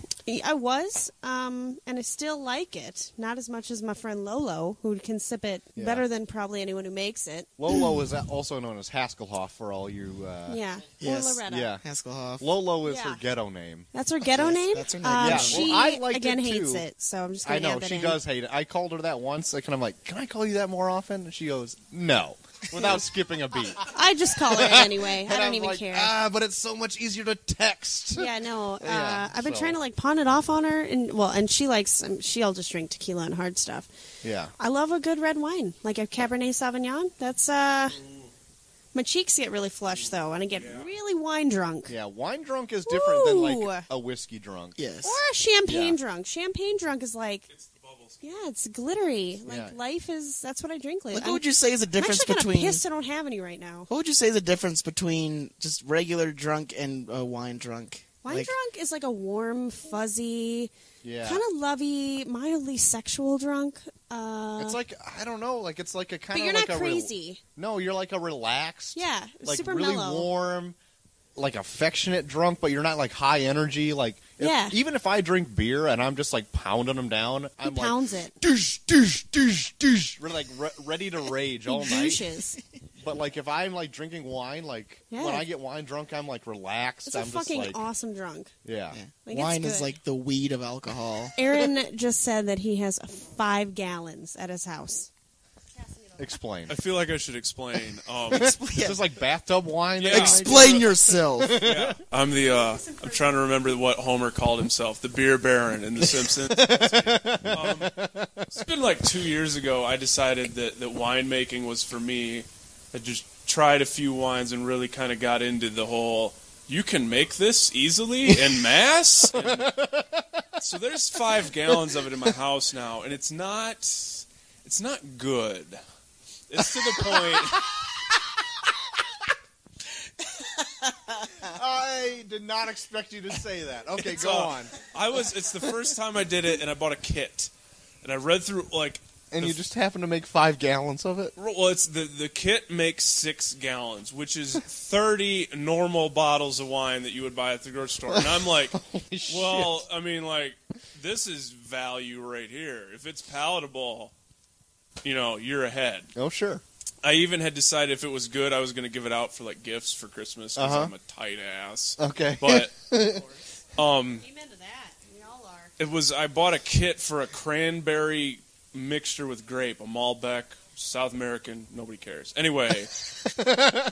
I was, and I still like it. Not as much as my friend Lolo, who can sip it Yeah. better than probably anyone who makes it. Lolo is also known as Hasselhoff for all you. Yeah, Yes. or Loretta. Yeah. Hasselhoff. Lolo is Yeah. her ghetto name. That's her ghetto Yes, name. that's her name. Yeah, She well, I liked again it, hates too. it, so I'm just I going to know add that she in. does hate it. I called her that once, and I'm like, "Can I call you that more often?" And she goes, "No," without skipping a beat. I just call her it anyway. I And don't I'm even like, care. but it's so much easier to text. Yeah, no. Yeah, I've been so- trying to like pawn it off on her, and she likes. She'll just drink tequila and hard stuff. Yeah. I love a good red wine, like a Cabernet Sauvignon. That's my cheeks get really flushed though, and I get really wine drunk. Yeah, wine drunk is different than Ooh. like a whiskey drunk. Yes. Or a champagne Yeah. drunk. Champagne drunk is like, It's the bubbles. yeah, it's glittery. Like Yeah. life is. That's what I drink lately. Like, what would you say is the I'm difference actually kind of between? pissed I don't have any right now. What would you say is the difference between just regular drunk and wine drunk? Wine Like, drunk is like a warm, fuzzy, Yeah. kind of lovey, mildly sexual drunk. It's like I don't know, like it's like a kind but of you're like not a crazy. no, you're like a relaxed, Yeah, like super really mellow. warm, like affectionate drunk, but you're not like high energy. Like Yeah. Even if I drink beer and I'm just like pounding them down, I'm like pounds it. Douche, douche, douche, douche. We're like ready to rage all night. Douches. But like if I'm like drinking wine, like Yeah. when I get wine drunk, I'm like relaxed. It's a I'm just fucking like awesome drunk. yeah. Like, Wine it's is good. like the weed of alcohol. Aaron just said that he has 5 gallons at his house. Explain. I feel like I should explain. Is this like bathtub wine? Yeah. Explain yourself. Yeah. I'm trying to remember what Homer called himself, the beer baron in The Simpsons. It's been like 2 years ago I decided that winemaking was for me. I just tried a few wines and really kind of got into the whole, you can make this easily en masse? So there's 5 gallons of it in my house now, and it's not good. It's to the point... I did not expect you to say that. Okay, It's, go on. It's the first time I did it, and I bought a kit. And I read through, like... And you just happen to make 5 gallons of it? Well, it's the kit makes 6 gallons, which is 30 normal bottles of wine that you would buy at the grocery store. And I'm like, well, I mean, like, this is value right here. If it's palatable, you're ahead. Oh, sure. I even had decided if it was good, I was going to give it out for, like, gifts for Christmas because I'm a tight ass. Okay. But, Amen to that. We all are. I bought a kit for a cranberry mixture with grape, a Malbec, South American, nobody cares. Anyway,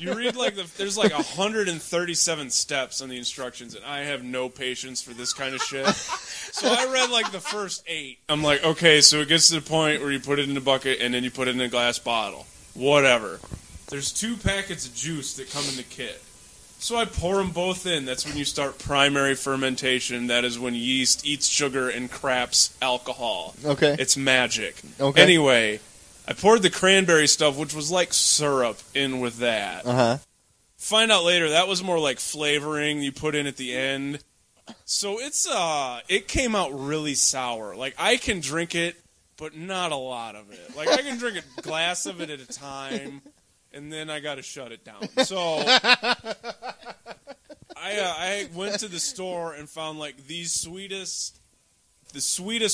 you read there's like 137 steps on the instructions, and I have no patience for this kind of shit. So I read like the first 8. I'm like, okay, so it gets to the point where you put it in a bucket and then you put it in a glass bottle. Whatever. There's 2 packets of juice that come in the kit. So I pour them both in. That's when you start primary fermentation. That is when yeast eats sugar and craps alcohol. Okay. It's magic. Okay. Anyway, I poured the cranberry stuff, which was like syrup, in with that. Uh-huh. Find out later, that was more like flavoring you put in at the end. So it came out really sour. Like, I can drink it, but not a lot of it. Like, I can drink a glass of it at a time, and then I got to shut it down. So I went to the store and found like the sweetest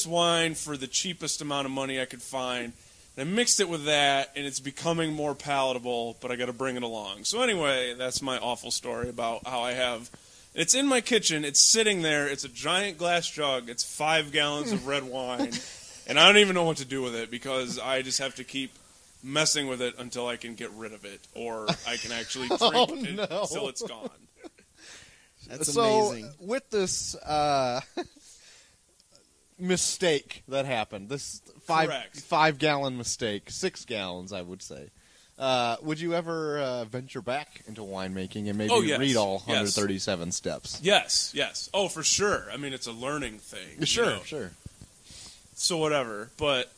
wine for the cheapest amount of money I could find. And I mixed it with that, and it's becoming more palatable, but I got to bring it along. So anyway, that's my awful story about how I have... It's in my kitchen. It's sitting there. It's a giant glass jug. It's 5 gallons of red wine. And I don't even know what to do with it because I just have to keep messing with it until I can get rid of it, or I can actually drink it until it's gone. That's So, amazing. with this mistake that happened, this Correct. 5-gallon mistake, 6 gallons, I would say, would you ever venture back into winemaking and maybe yes. read all Yes. 137 steps? Yes. Oh, for sure. I mean, it's a learning thing. Sure. So whatever, but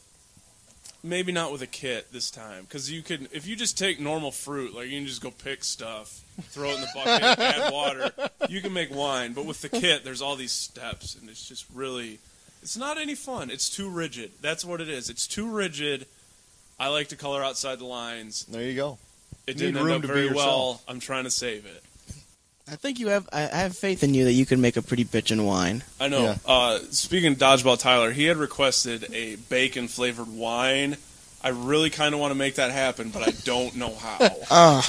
maybe not with a kit this time, because if you just take normal fruit, like you can just go pick stuff, throw it in the bucket, add water, you can make wine. But with the kit, there's all these steps, and it's just really, it's not any fun. It's too rigid. That's what it is. It's too rigid. I like to color outside the lines. There you go. It Need didn't end room up to be very yourself. well. I'm trying to save it. I think I have faith in you that you can make a pretty bitchin' wine. I know. Yeah. Speaking of Dodgeball Tyler, he had requested a bacon-flavored wine. I really kind of want to make that happen, but I don't know how.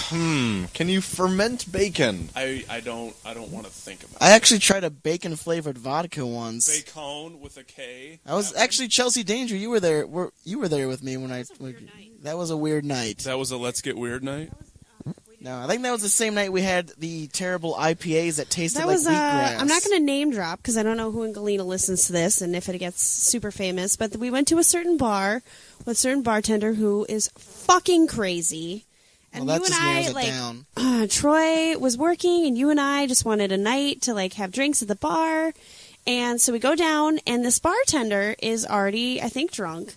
Can you ferment bacon? I don't want to think about I actually tried a bacon-flavored vodka once. Bacon with a K. I was actually Chelsea Danger. You were there. You were there with me when That was a weird night. That was a Let's Get Weird night? No, I think that was the same night we had the terrible IPAs that tasted That like was, wheatgrass. I'm not going to name drop because I don't know who in Galena listens to this and if it gets super famous, but we went to a certain bar with a certain bartender who is fucking crazy. And Well, that you and just I, narrows it like, down. Troy was working and you and I just wanted a night to, like, have drinks at the bar. And so we go down and this bartender is already, I think, drunk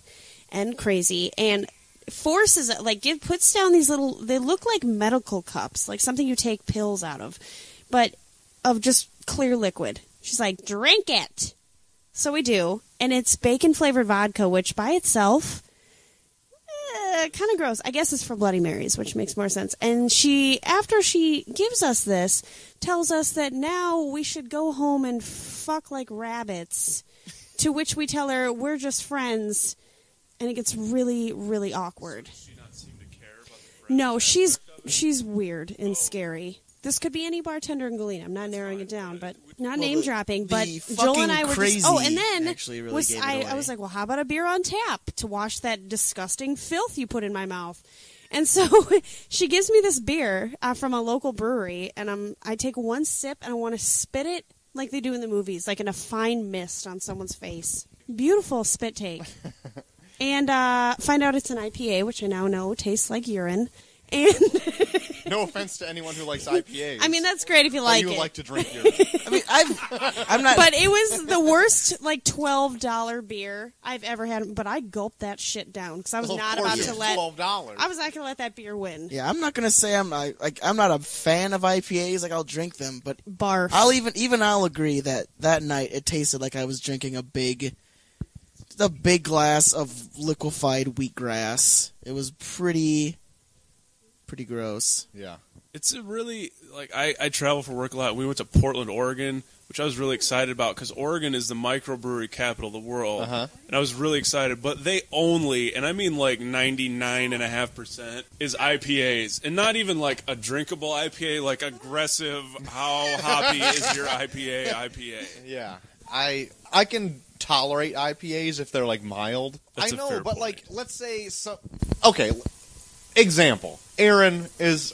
and crazy and forces it, like, puts down these little, they look like medical cups, like something you take pills out of, but of just clear liquid. She's like, drink it. So we do, and it's bacon flavored vodka, which by itself, kind of gross. I guess it's for Bloody Marys, which makes more sense. And she, after she gives us this, tells us that now we should go home and fuck like rabbits. To which we tell her we're just friends, and it gets really, really awkward. Does she not seem to care about the friends? No, she's weird and scary. This could be any bartender in Galena. I'm not narrowing it down, but not name dropping. But Joel and I were just. Oh, and then actually really I was like, well, how about a beer on tap to wash that disgusting filth you put in my mouth? And so she gives me this beer from a local brewery, and I take one sip and I want to spit it like they do in the movies, like in a fine mist on someone's face. Beautiful spit take. And find out it's an IPA, which I now know tastes like urine. And No offense to anyone who likes IPAs. I mean, that's great if you like you it. like to drink urine. I mean, I'm not. But it was the worst, like, $12 beer I've ever had. But I gulped that shit down because I was Well, not of course about to it's let. $12. I was not going to let that beer win. Yeah, I'm not gonna say I'm not a fan of IPAs. Like, I'll drink them, but Barf. I'll agree that night it tasted like I was drinking a big glass of liquefied wheatgrass. It was pretty gross. Yeah. It's a really, like, I travel for work a lot. We went to Portland, Oregon, which I was really excited about because Oregon is the microbrewery capital of the world. Uh-huh. And I was really excited. But they only, and I mean like 99.5%, is IPAs. And not even like a drinkable IPA, like aggressive, how hoppy is your IPA? Yeah. I can tolerate IPAs if they're, like, mild. That's I a know, fair but, point. like, let's say okay, example. Aaron is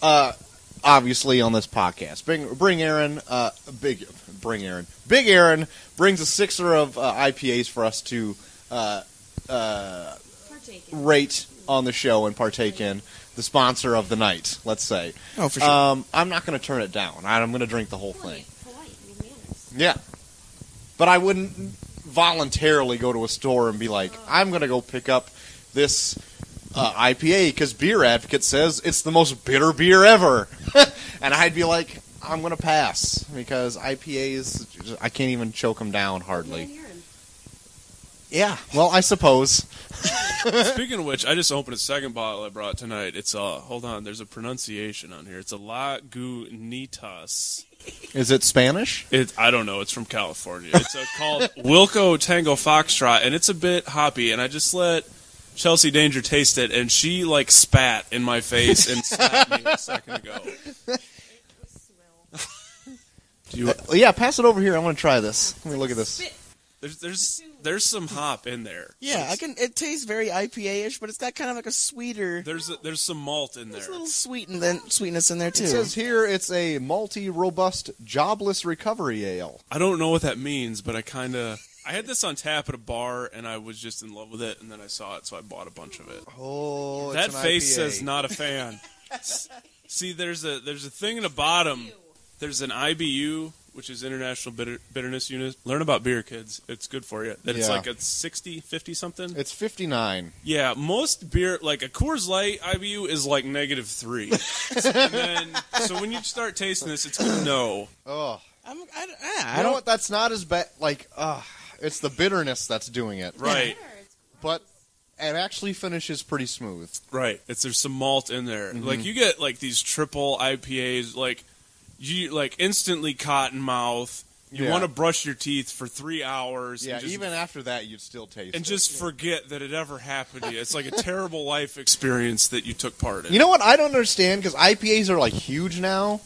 obviously on this podcast. Bring Aaron. Big Aaron brings a sixer of IPAs for us to rate on the show and partake in. The sponsor of the night, let's say. Oh, for sure. I'm not going to turn it down. I'm going to drink the whole thing. Polite, manners. Yeah. But I wouldn't voluntarily go to a store and be like, I'm going to go pick up this IPA because Beer Advocate says it's the most bitter beer ever. And I'd be like, I'm going to pass because IPAs, I can't even choke them down hardly. Yeah, well, I suppose. Speaking of which, I just opened a second bottle I brought tonight. It's hold on, there's a pronunciation on here. It's a Lagunitas. Is it Spanish? I don't know. It's from California. It's called Wilco Tango Foxtrot, and it's a bit hoppy. And I just let Chelsea Danger taste it, and she like spat in my face and slapped me a second ago. Yeah, pass it over here. I want to try this. Let me look at this. There's some hop in there. Yeah, it tastes very IPA-ish, but it's got kind of like a sweeter. There's some malt in there. There's a little sweetness in there too. It says here it's a malty, robust, jobless recovery ale. I don't know what that means, but I had this on tap at a bar, and I was just in love with it, and then I saw it, so I bought a bunch of it. Oh, That it's an face IPA. says not a fan. See, there's a thing in the bottom. There's an IBU, which is International Bitterness Unit. Learn about beer, kids. It's good for you. It's Yeah. like a 60, 50 something. It's 59. Yeah, most beer, like a Coors Light IBU is like -3. And then, so when you start tasting this, it's going to know. Oh. I You know what? That's not as bad. Like, it's the bitterness that's doing it. Right, But it actually finishes pretty smooth. right. There's some malt in there. Mm-hmm. Like, you get like these triple IPAs, like, you like instantly cotton mouth. You Yeah. want to brush your teeth for 3 hours. Yeah, and just, even after that, you'd still taste and it. just forget that it ever happened to you. It's like a terrible life experience that you took part in. You know what? I don't understand, because IPAs are, like, huge now.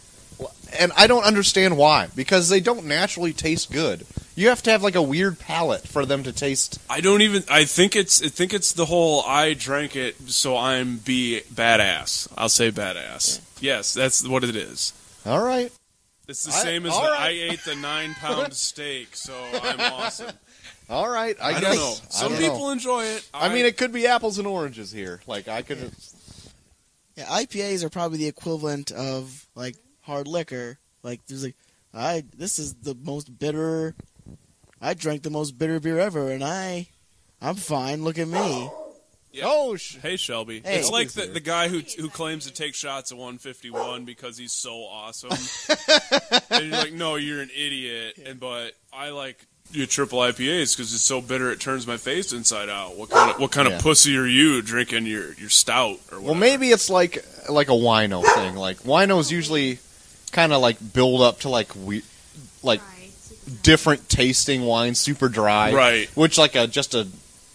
And I don't understand why. Because they don't naturally taste good. You have to have, like, a weird palate for them to taste. I think it's the whole I drank it so I'm badass. I'll say badass. Yes, that's what it is. All right. It's the same as I ate the 9-pound steak, so I'm awesome. All right. I don't guess. know. Some I don't know. people enjoy it. I mean, it could be apples and oranges here. Like, I could. Yeah, IPAs are probably the equivalent of like hard liquor. Like there's like, this is the most bitter. I drank the most bitter beer ever, and I'm fine. Look at me. Yeah. Oh, Hey, Shelby. Hey. It's like the guy who claims to take shots at 151 because he's so awesome. And you're like, no, you're an idiot. But I like your triple IPAs because it's so bitter it turns my face inside out. What kind of pussy are you drinking your stout or whatever? Well, maybe it's like a wino thing. Like winos usually kind of like build up to like different tasting wines, super dry, Right. Which like just a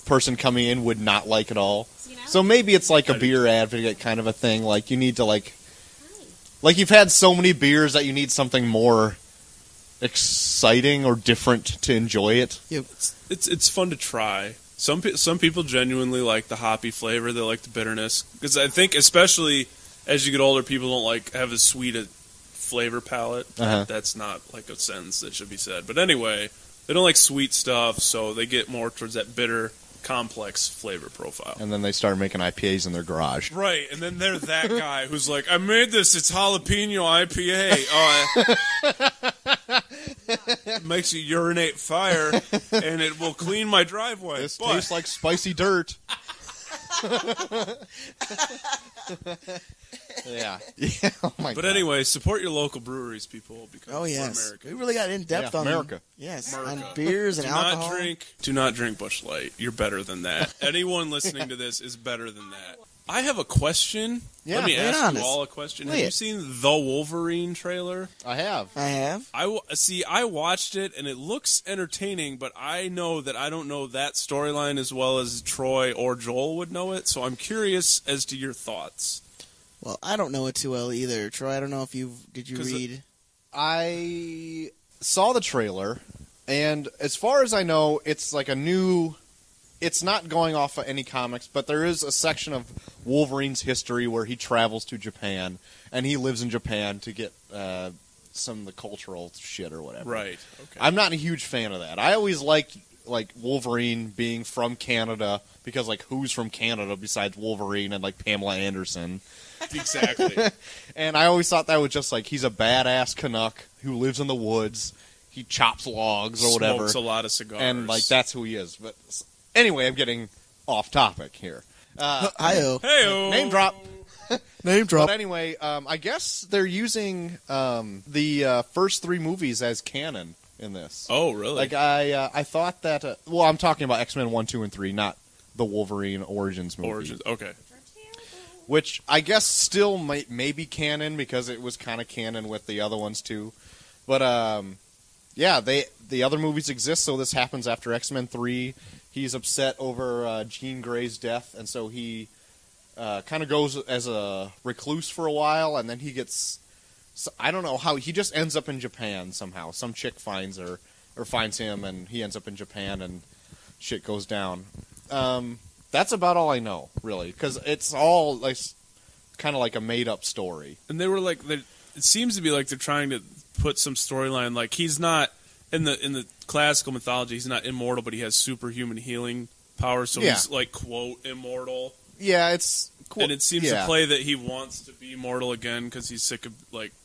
person coming in would not like at all. So maybe it's like a beer advocate kind of a thing. Like you need to like you've had so many beers that you need something more exciting or different to enjoy it. Yep. It's fun to try. Some people genuinely like the hoppy flavor. They like the bitterness because I think especially as you get older, people don't have as sweet a flavor palate. That's not like a sentence that should be said. But anyway, they don't like sweet stuff, so they get more towards that bitter, complex flavor profile. And then they start making IPAs in their garage. Right, and then they're that guy who's like, I made this, it's jalapeno IPA. It makes you urinate fire, and it will clean my driveway. This tastes like spicy dirt. Yeah. Oh my God. But anyway, support your local breweries, people, because Oh, we're yes. America. We really got in-depth on America. Yes, America. on beers and alcohol. Do not drink Busch Light. You're better than that. Anyone listening to this is better than that. I have a question. Yeah, Let me lay it ask on you us. all a question. Lay Have you it. seen The Wolverine trailer? I have. I have. I watched it, and it looks entertaining, but I know that I don't know that storyline as well as Troy or Joel would know it, so I'm curious as to your thoughts. Well, I don't know it too well either. Troy, I don't know if did you 'Cause read? I saw the trailer, and as far as I know, it's like it's not going off of any comics, but there is a section of Wolverine's history where he travels to Japan, and he lives in Japan to get some of the cultural shit or whatever. Right. Okay. I'm not a huge fan of that. I always liked Wolverine being from Canada, because who's from Canada besides Wolverine and Pamela Anderson? Exactly. And I always thought that was just he's a badass Canuck who lives in the woods. He chops logs or whatever. Smokes a lot of cigars. And that's who he is. But anyway, I'm getting off topic here. Hi-oh. Hey-o. Name drop. Name drop. But anyway, I guess they're using the first three movies as canon in this. Oh, really? I thought that. I'm talking about X-Men 1, 2, and 3, not the Wolverine Origins movie. Origins. Okay. Which I guess still may be canon because it was kind of canon with the other ones too. But yeah, the other movies exist, so this happens after X-Men 3. He's upset over Jean Grey's death, and so he kind of goes as a recluse for a while, and then he gets... I don't know how... He just ends up in Japan somehow. Some chick finds her, or finds him, and he ends up in Japan, and shit goes down. That's about all I know, really, because it's all kind of like a made-up story. And they were it seems to be like they're trying to put some storyline, he's not... In the classical mythology, he's not immortal, but he has superhuman healing powers, so he's, quote, immortal. Yeah, it's... Cool. And it seems to play that he wants to be immortal again because he's sick of,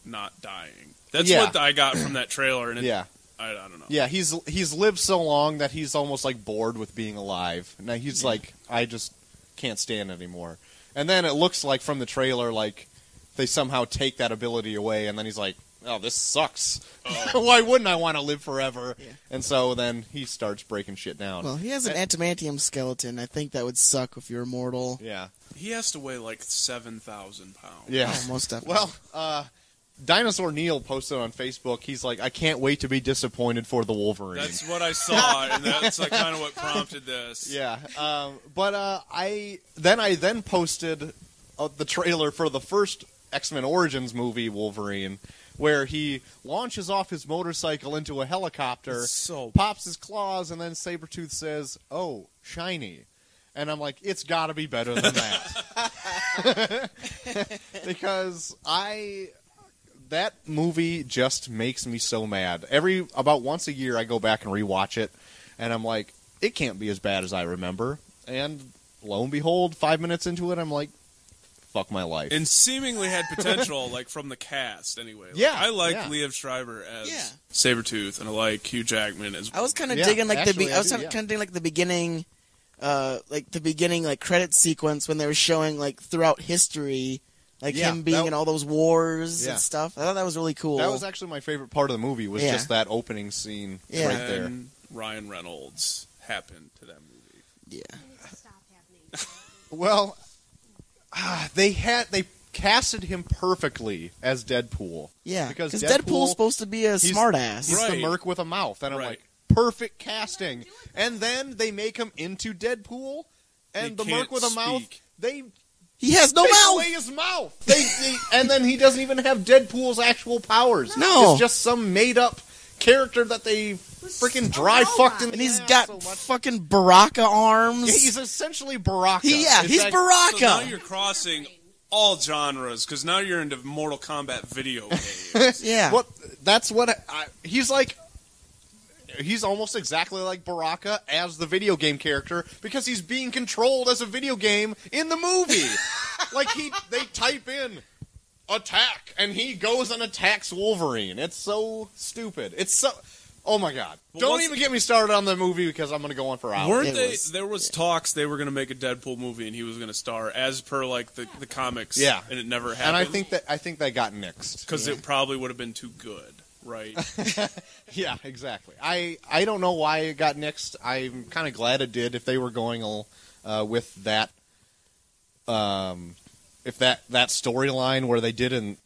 not dying. That's what I got from that trailer, and I don't know. Yeah, he's lived so long that he's almost, bored with being alive. Now he's I just can't stand it anymore. And then it looks like from the trailer, they somehow take that ability away, and then he's like, oh, this sucks. Oh. Why wouldn't I want to live forever? Yeah. And so then he starts breaking shit down. Well, he has an adamantium skeleton. I think that would suck if you're immortal. Yeah. He has to weigh 7,000 pounds. Yeah. Oh, most definitely. Well, Dinosaur Neil posted on Facebook, he's like, I can't wait to be disappointed for the Wolverine. That's what I saw, and that's kind of what prompted this. Yeah. But I then posted the trailer for the first X-Men Origins movie, Wolverine, where he launches off his motorcycle into a helicopter, pops his claws, and then Sabretooth says, oh, shiny. And I'm like, it's got to be better than that. Because that movie just makes me so mad. About once a year, I go back and rewatch it, and I'm like, it can't be as bad as I remember. And lo and behold, 5 minutes into it, I'm like, fuck my life. And seemingly had potential, from the cast, anyway. I like Liev Schreiber as Sabretooth, and I like Hugh Jackman as... I was kind of digging, the beginning like the beginning like credit sequence when they were showing like throughout history, like him being in all those wars and stuff. I thought that was really cool. That was actually my favorite part of the movie. Was just that opening scene right there. And Ryan Reynolds happened to that movie. Yeah. Well, they casted him perfectly as Deadpool. Yeah, because Deadpool's supposed to be a smartass. He's the merc with a mouth, and I'm like, perfect casting. And then they make him into Deadpool, and the merc with a mouth, he has no take mouth. away his mouth. And then he doesn't even have Deadpool's actual powers. No, it's just some made up character that they freaking dry fucked in the and he's ass got so much. Fucking Baraka arms. Yeah, he's essentially Baraka. He's Baraka. So now you're crossing all genres because now you're into Mortal Kombat video games. Yeah. Well, that's what he's like. He's almost exactly like Baraka as the video game character because he's being controlled as a video game in the movie. Like they type in attack and he goes and attacks Wolverine. It's so stupid. It's so. Oh my god! Don't even get me started on the movie because I'm going to go on for hours. There was talks they were going to make a Deadpool movie and he was going to star as per like the comics. Yeah, and it never happened. And I think that got nixed because it probably would have been too good, right? Yeah, exactly. I don't know why it got nixed. I'm kind of glad it did. If they were going with that, if that storyline where they did in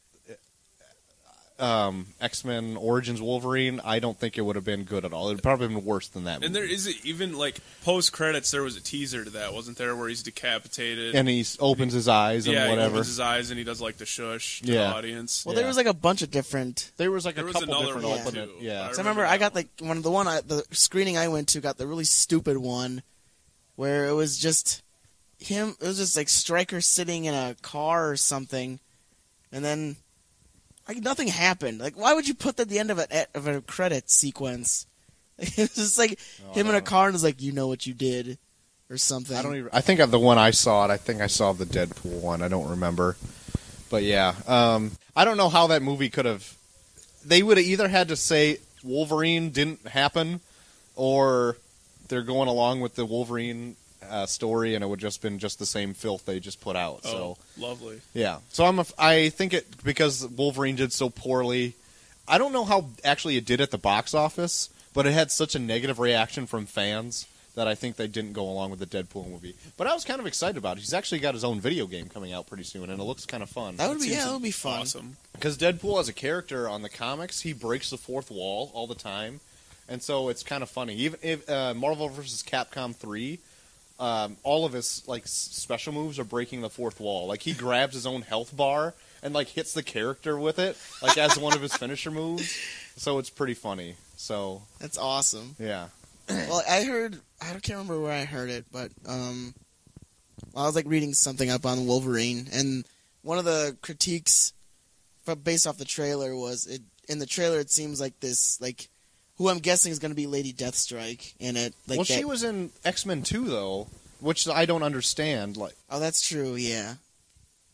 X-Men Origins Wolverine, I don't think it would have been good at all. It would probably been worse than that movie. And there is even like post credits, there was a teaser to that, wasn't there, where he's decapitated and he opens his eyes and whatever. he opens his eyes and he does like the shush to the audience. Well, there was like a bunch of different. There was like there a was couple another different one open. too. Yeah, So I remember I got like the screening I went to got the really stupid one, where it was just him. It was just like Stryker sitting in a car or something, and then. Like nothing happened. Like, why would you put that at the end of a credit sequence? It's just like him in a car and it's like, you know what you did, or something. I think of the one I saw. I think I saw the Deadpool one. I don't remember, but yeah, I don't know how that movie could have. They would have either had to say Wolverine didn't happen, or they're going along with the Wolverine story, and it would just been just the same filth they just put out. So lovely. Yeah. So I think it because Wolverine did so poorly. I don't know how actually it did at the box office, but it had such a negative reaction from fans that I think they didn't go along with the Deadpool movie. But I was kind of excited about it. He's actually got his own video game coming out pretty soon, and it looks kind of fun. That would be fun. Awesome. Because Deadpool as a character on the comics, he breaks the fourth wall all the time, and so it's kind of funny. Even if Marvel vs. Capcom 3. All of his like special moves are breaking the fourth wall. Like he grabs his own health bar and like hits the character with it, like as one of his finisher moves. So it's pretty funny. So that's awesome. Yeah. Well, I can't remember where I heard it, but I was like reading something up on Wolverine, and one of the critiques, based off the trailer, was in the trailer it seems like this like. Who I'm guessing is going to be Lady Deathstrike in it. Like well, she was in X-Men 2, though, which I don't understand. Like, oh, that's true. Yeah.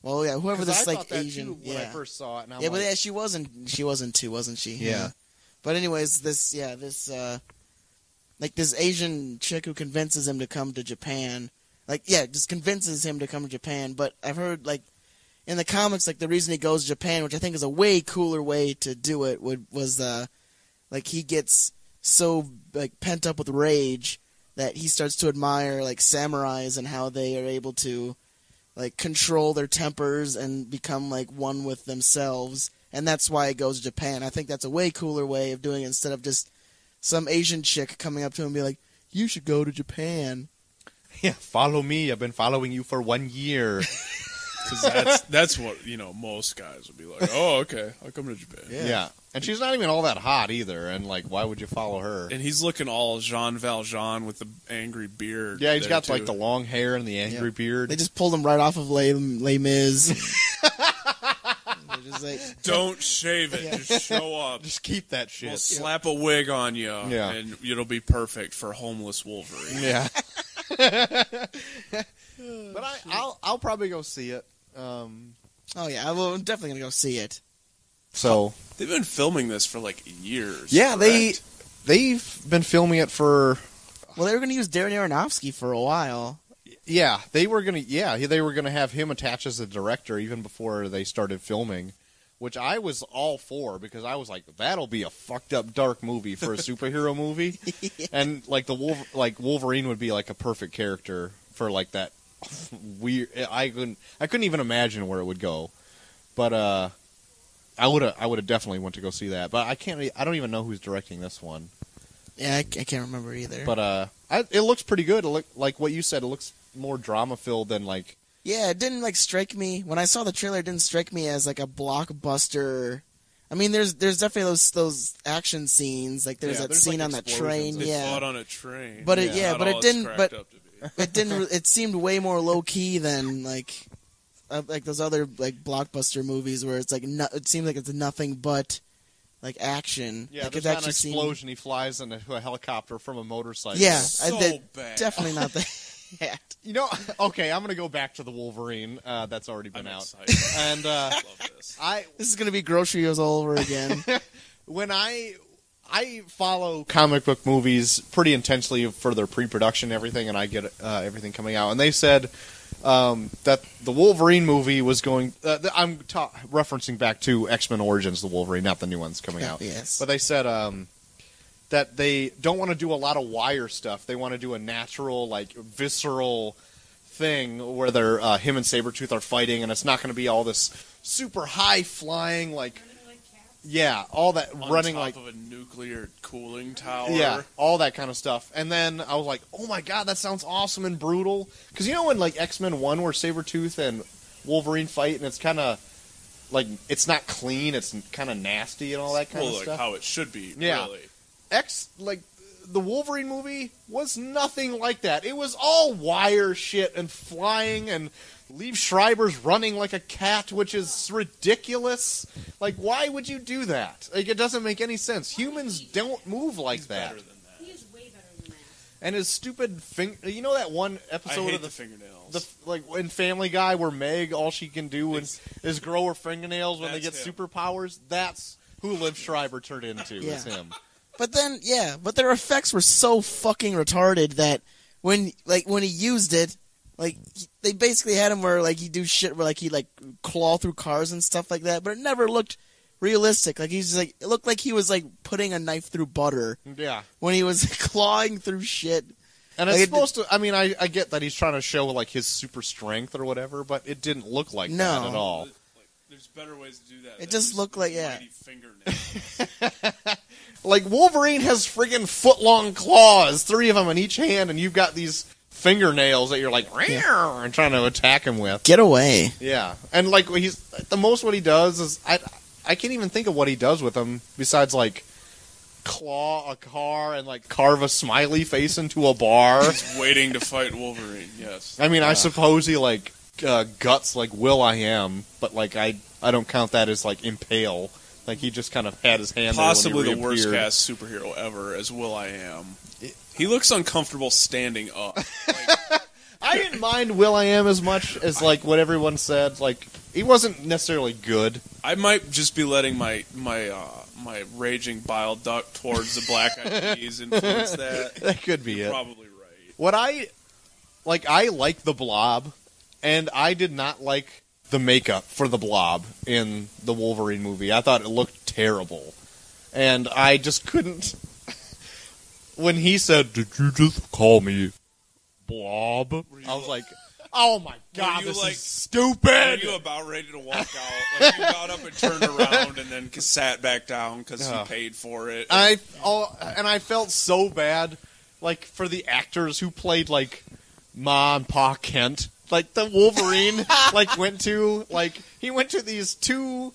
Well, yeah. Whoever this I like thought that Asian. too when I first saw it. And I'm yeah, like, but yeah, she wasn't 2, wasn't she? Yeah. But anyways, this like this Asian chick who convinces him to come to Japan. Like, yeah, just convinces him to come to Japan. But I've heard like in the comics, like the reason he goes to Japan, which I think is a way cooler way to do it, was like he gets so like pent up with rage that he starts to admire like samurais and how they are able to like control their tempers and become like one with themselves, and that's why he goes to Japan. I think that's a way cooler way of doing it instead of just some Asian chick coming up to him and be like, "You should go to Japan." Yeah, follow me. I've been following you for 1 year. Because that's what most guys would be like. Oh, okay, I'll come to Japan. Yeah. And she's not even all that hot either. And like, why would you follow her? And he's looking all Jean Valjean with the angry beard. Yeah, he's got too. like the long hair and the angry beard. They just pulled him right off of Les Mis. Just like, don't shave it. Just show up. Just keep that shit. We'll slap a wig on you, and it'll be perfect for homeless Wolverine. Yeah. But I'll probably go see it. Oh yeah, I'm definitely gonna go see it. So they've been filming this for like years. Yeah, correct? they've been filming it for Well, they were going to use Darren Aronofsky for a while. Yeah, they were gonna have him attached as a director even before they started filming, which I was all for because I was like, that'll be a fucked up dark movie for a superhero movie, and like Wolverine would be like a perfect character for like that weird. I couldn't even imagine where it would go, but I would have definitely went to go see that, but I don't even know who's directing this one. Yeah, I can't remember either. But it looks pretty good. Like what you said, it looks more drama filled than like. Yeah, it didn't like strike me when I saw the trailer. It didn't strike me as like a blockbuster. I mean, there's definitely those action scenes. Like there's that scene on that train. They Yeah, fought on a train. but it didn't. But Up to be. it didn't. It seemed way more low key than like those other like blockbuster movies where it's like it seems like it's nothing but like action. Yeah, like, there's not an explosion. He flies into a helicopter from a motorcycle. Yeah, So bad. definitely not that. Yeah. You know, okay, I'm going to go back to the Wolverine that's already been I'm out. excited. And Love this. This is going to be groceries all over again. when I follow comic book movies pretty intensely for their pre-production and everything, and I get everything coming out. And they said that the Wolverine movie was going... I'm referencing back to X-Men Origins, the Wolverine, not the new ones coming out. Yes. But they said... that they don't want to do a lot of wire stuff. They want to do a natural, like, visceral thing where they're him and Sabretooth are fighting, and it's not going to be all this super high-flying, like... Yeah, all that running top like... of a nuclear cooling tower. Yeah, all that kind of stuff. And then I was like, oh my god, that sounds awesome and brutal. Because you know in, like, X-Men 1 where Sabretooth and Wolverine fight, and it's kind of... like, it's not clean, it's kind of nasty and all that kind of like stuff. how it should be, Yeah. really. The Wolverine movie was nothing like that. It was all wire shit and flying, and Liev Schreiber's running like a cat, which is ridiculous. Like, why would you do that? Like, it doesn't make any sense. Humans don't move like He's that. better than that. He is way better than that. And his stupid you know that one I episode hate of the fingernails. like in Family Guy where Meg, all she can do is grow her fingernails when they get That's him. superpowers? That's who Liev Schreiber turned into, is Yeah. him. But then, but their effects were so fucking retarded that when he used it, like they basically had him where like he do shit where like he like claw through cars and stuff like that, but it never looked realistic. Like he's like it looked like he was like putting a knife through butter Yeah. when he was clawing through shit. And it's Like, supposed to... I mean, I get that he's trying to show, like, his super strength or whatever, but it didn't look like that at all. Like, there's better ways to do that. It than just looked like, yeah. mighty fingernails. Like, Wolverine has friggin' foot-long claws, 3 of them in each hand, and you've got these fingernails that you're like, "Rawr," and trying to attack him with. Get away. Yeah. And, like, the most what he does is... I can't even think of what he does with them besides, like... claw a car and like carve a smiley face into a bar. He's waiting to fight Wolverine. Yes. I mean, I suppose he like guts like Will.I.Am, but like I don't count that as like impale. Like he just kind of had his hand Possibly there the when he worst reappeared. cast superhero ever as Will.I.Am. He looks uncomfortable standing up. Like, I didn't mind Will.I.Am as much as like what everyone said. Like he wasn't necessarily good. I might just be letting my raging bile duct towards the Black Eyed Peas influence that. That could be You're it. probably right. What I like the Blob, and I did not like the makeup for the Blob in the Wolverine movie. I thought it looked terrible, and I just couldn't. When he said, "Did you just call me Blob?" I was like, "Oh my god, you this like- is Were stupid!" you about ready to walk out? Like you got up and turned around and then sat back down because you paid for it. And I felt so bad, like for the actors who played like Ma and Pa Kent. Like the Wolverine, went to these 2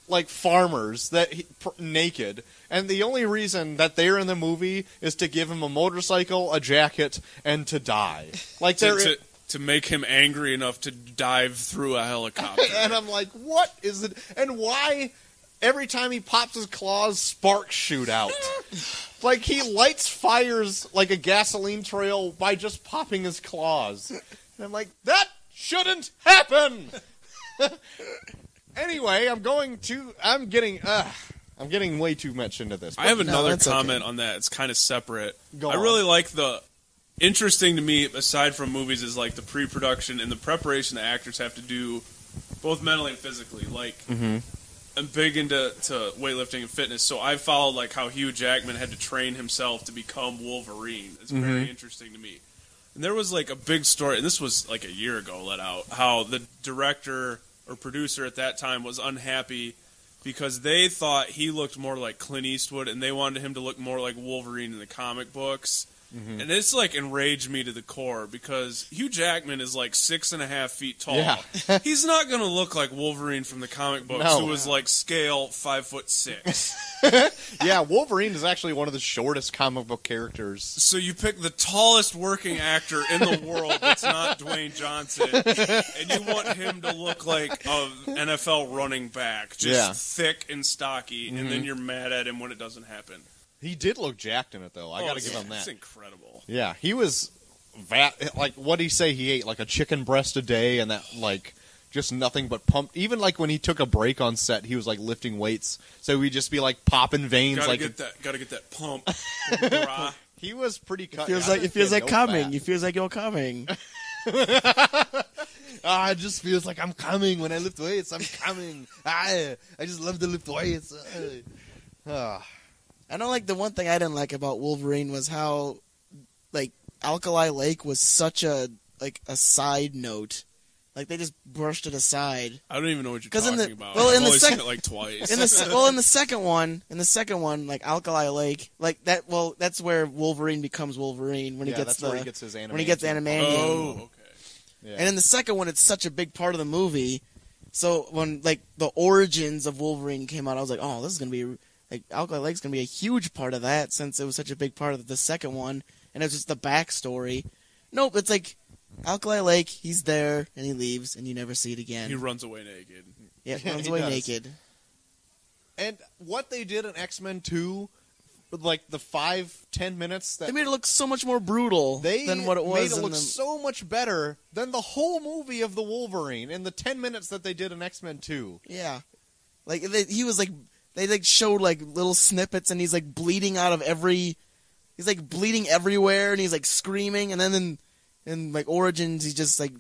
like farmers that naked, and the only reason that they're in the movie is to give him a motorcycle, a jacket, and to die. Like to make him angry enough to dive through a helicopter. and I'm like, what is it? And why every time he pops his claws, sparks shoot out? Like he lights fires like a gasoline trail by just popping his claws. And I'm like, that shouldn't happen. Anyway, I'm getting way too much into this. I have another that's comment okay. on that. It's kind of separate. Go I on. really like the interesting to me, aside from movies, is like the pre-production and the preparation the actors have to do, both mentally and physically. Like, I'm big into weightlifting and fitness, so I followed like how Hugh Jackman had to train himself to become Wolverine. It's very interesting to me. And there was like a big story, and this was like a year ago let out, how the director or producer at that time was unhappy because they thought he looked more like Clint Eastwood, and they wanted him to look more like Wolverine in the comic books. And it's like enraged me to the core because Hugh Jackman is like 6.5 feet tall. Yeah. He's not going to look like Wolverine from the comic books, No. who was like scale 5'6". Yeah, Wolverine is actually one of the shortest comic book characters. So you pick the tallest working actor in the world that's not Dwayne Johnson, and you want him to look like an NFL running back, just thick and stocky, and then you're mad at him when it doesn't happen. He did look jacked in it, though. I gotta give him that. It's incredible. Yeah, he was like, what did he say? He ate like a chicken breast a day, and that like just nothing but pumped. Even like when he took a break on set, he was like lifting weights, so he'd just be like popping veins. Gotta like get that pump. he was pretty cut. It feels like coming. It feels like you're coming. It just feels like I'm coming when I lift weights. I'm coming. I just love to lift weights. I know, like, the one thing I didn't like about Wolverine was how, like, Alkali Lake was such a side note. Like, they just brushed it aside. I don't even know what you're 'Cause in talking the- about. well, in I've the only sec- seen it like twice. In the second one, like, Alkali Lake, like, that's where Wolverine becomes Wolverine when he gets that's where he gets his adamantium. when he gets adamantium. Oh, okay. Yeah. And in the second one, it's such a big part of the movie. So when, like, the origins of Wolverine came out, I was like, oh, this is going to be... Like, Alkali Lake's going to be a huge part of that since it was such a big part of the second one. And it's just the backstory. Nope, it's like Alkali Lake, he's there, and he leaves, and you never see it again. He runs away naked. Yeah, Yeah, runs he away does. naked. And what they did in X-Men 2, with like the 5-10 minutes that They made it look so much more brutal than what it was made it in look the... so much better than the whole movie of the Wolverine in the 10 minutes that they did in X-Men 2. Yeah. Like, he was like... They, like, showed, like, little snippets, and he's, like, bleeding out of every... He's, like, bleeding everywhere, and he's, like, screaming, and then in like, Origins, he just, like,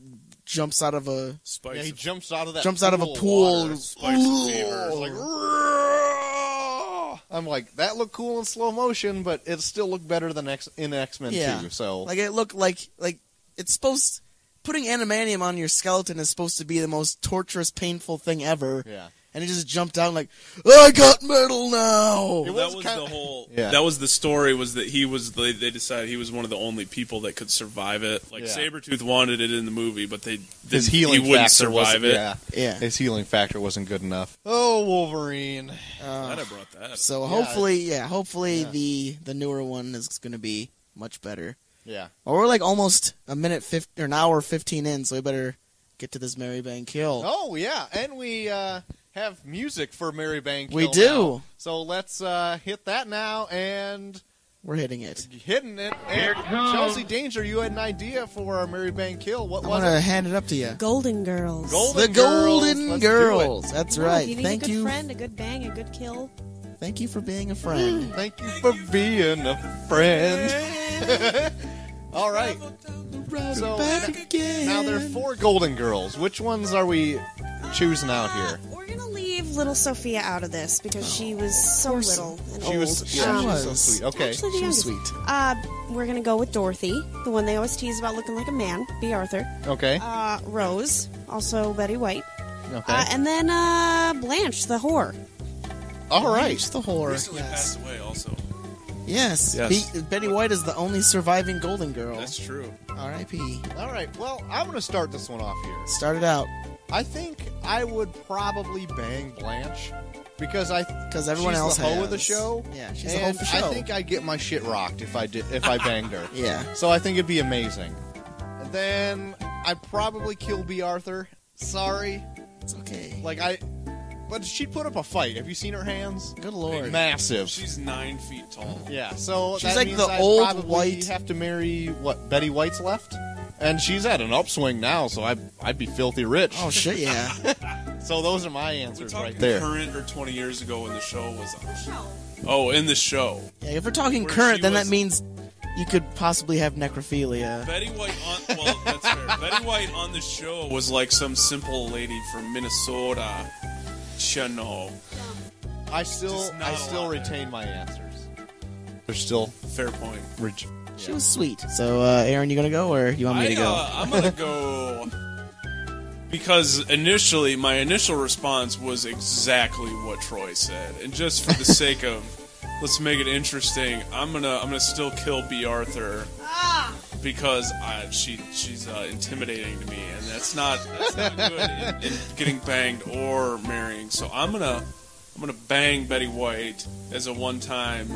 jumps out of a... Spikes Yeah, he of- jumps out of that Jumps out of a pool. pool. Water. Spikes of fever. It's like, I'm like, that looked cool in slow motion, but it still looked better than in X-Men 2. So Like, it looked like it's supposed... Putting adamantium on your skeleton is supposed to be the most torturous, painful thing ever. yeah. And he just jumped out like, I got metal now! Well, that was the whole. Yeah. That was the story. Was that he was? They decided he was one of the only people that could survive it. Like Yeah. Sabretooth wanted it in the movie, but they His didn't, healing he wouldn't factor survive wasn't, it. Yeah. Yeah. His healing factor wasn't good enough. Oh, Wolverine. Glad I brought that. So Yeah. hopefully Yeah. the newer one is going to be much better. Yeah. Well, we're like almost an hour 15 in, so we better get to this Mary Bang Kill. Oh, yeah. And we have music for Mary Bang Kill We do. now. So let's hit that now, and We're hitting it. hitting it. Here And it comes. Chelsea Danger, you had an idea for our Mary Bang Kill. What I'm was going to it? hand it up to you. Golden Girls. The Golden Let's do it. Girls. That's Yeah, right. If you need Thank a good you. friend, a good bang, a good kill. Thank you for being a friend. Thank you for being a friend. All right. So Back again. now there are 4 Golden Girls. Which ones are we choosing out here? We're gonna leave little Sophia out of this because she was so little and She old. was, She yeah, she was so was. sweet. Okay. Actually, the She was youngest. sweet. We're gonna go with Dorothy, the one they always tease about looking like a man. B. Arthur. Okay. Rose, also Betty White. Okay. And then Blanche, the whore. All right. It's the whore. Recently Yes. passed away. Also, Yes. Yes. Betty White is the only surviving Golden Girl. that's true. R.I.P. All right. Well, I'm going to start this one off here. Start it out. I think I would probably bang Blanche because Everyone she's else the hoe has. of the show. Yeah, she's the hoe and of the show. I think I'd get my shit rocked if I banged her. Yeah. So I think it'd be amazing. And then I'd probably kill B. Arthur. Sorry. It's okay. But she'd put up a fight. Have you seen her hands? Good lord. Massive. She's 9 feet tall. Yeah, so She's that like means the I'd old probably white- have to marry Betty White's left, and she's at an upswing now, so I'd be filthy rich. Oh shit, yeah. So those are my We're answers talking right there. current or 20 years ago when the show was on. Oh, in the show. Yeah, if we're talking Where current, she then was- that means you could possibly have necrophilia. Betty White on that's fair. Betty White on the show was like some simple lady from Minnesota. Chano. I still retain my answers. They're still Fair point. She was sweet. So, Aaron, you gonna go, or you want me to go? I'm gonna go because my initial response was exactly what Troy said, and just for the sake of let's make it interesting, I'm gonna still kill B. Arthur because she's intimidating to me, and that's not good in getting banged or marrying. So I'm gonna bang Betty White as a one-time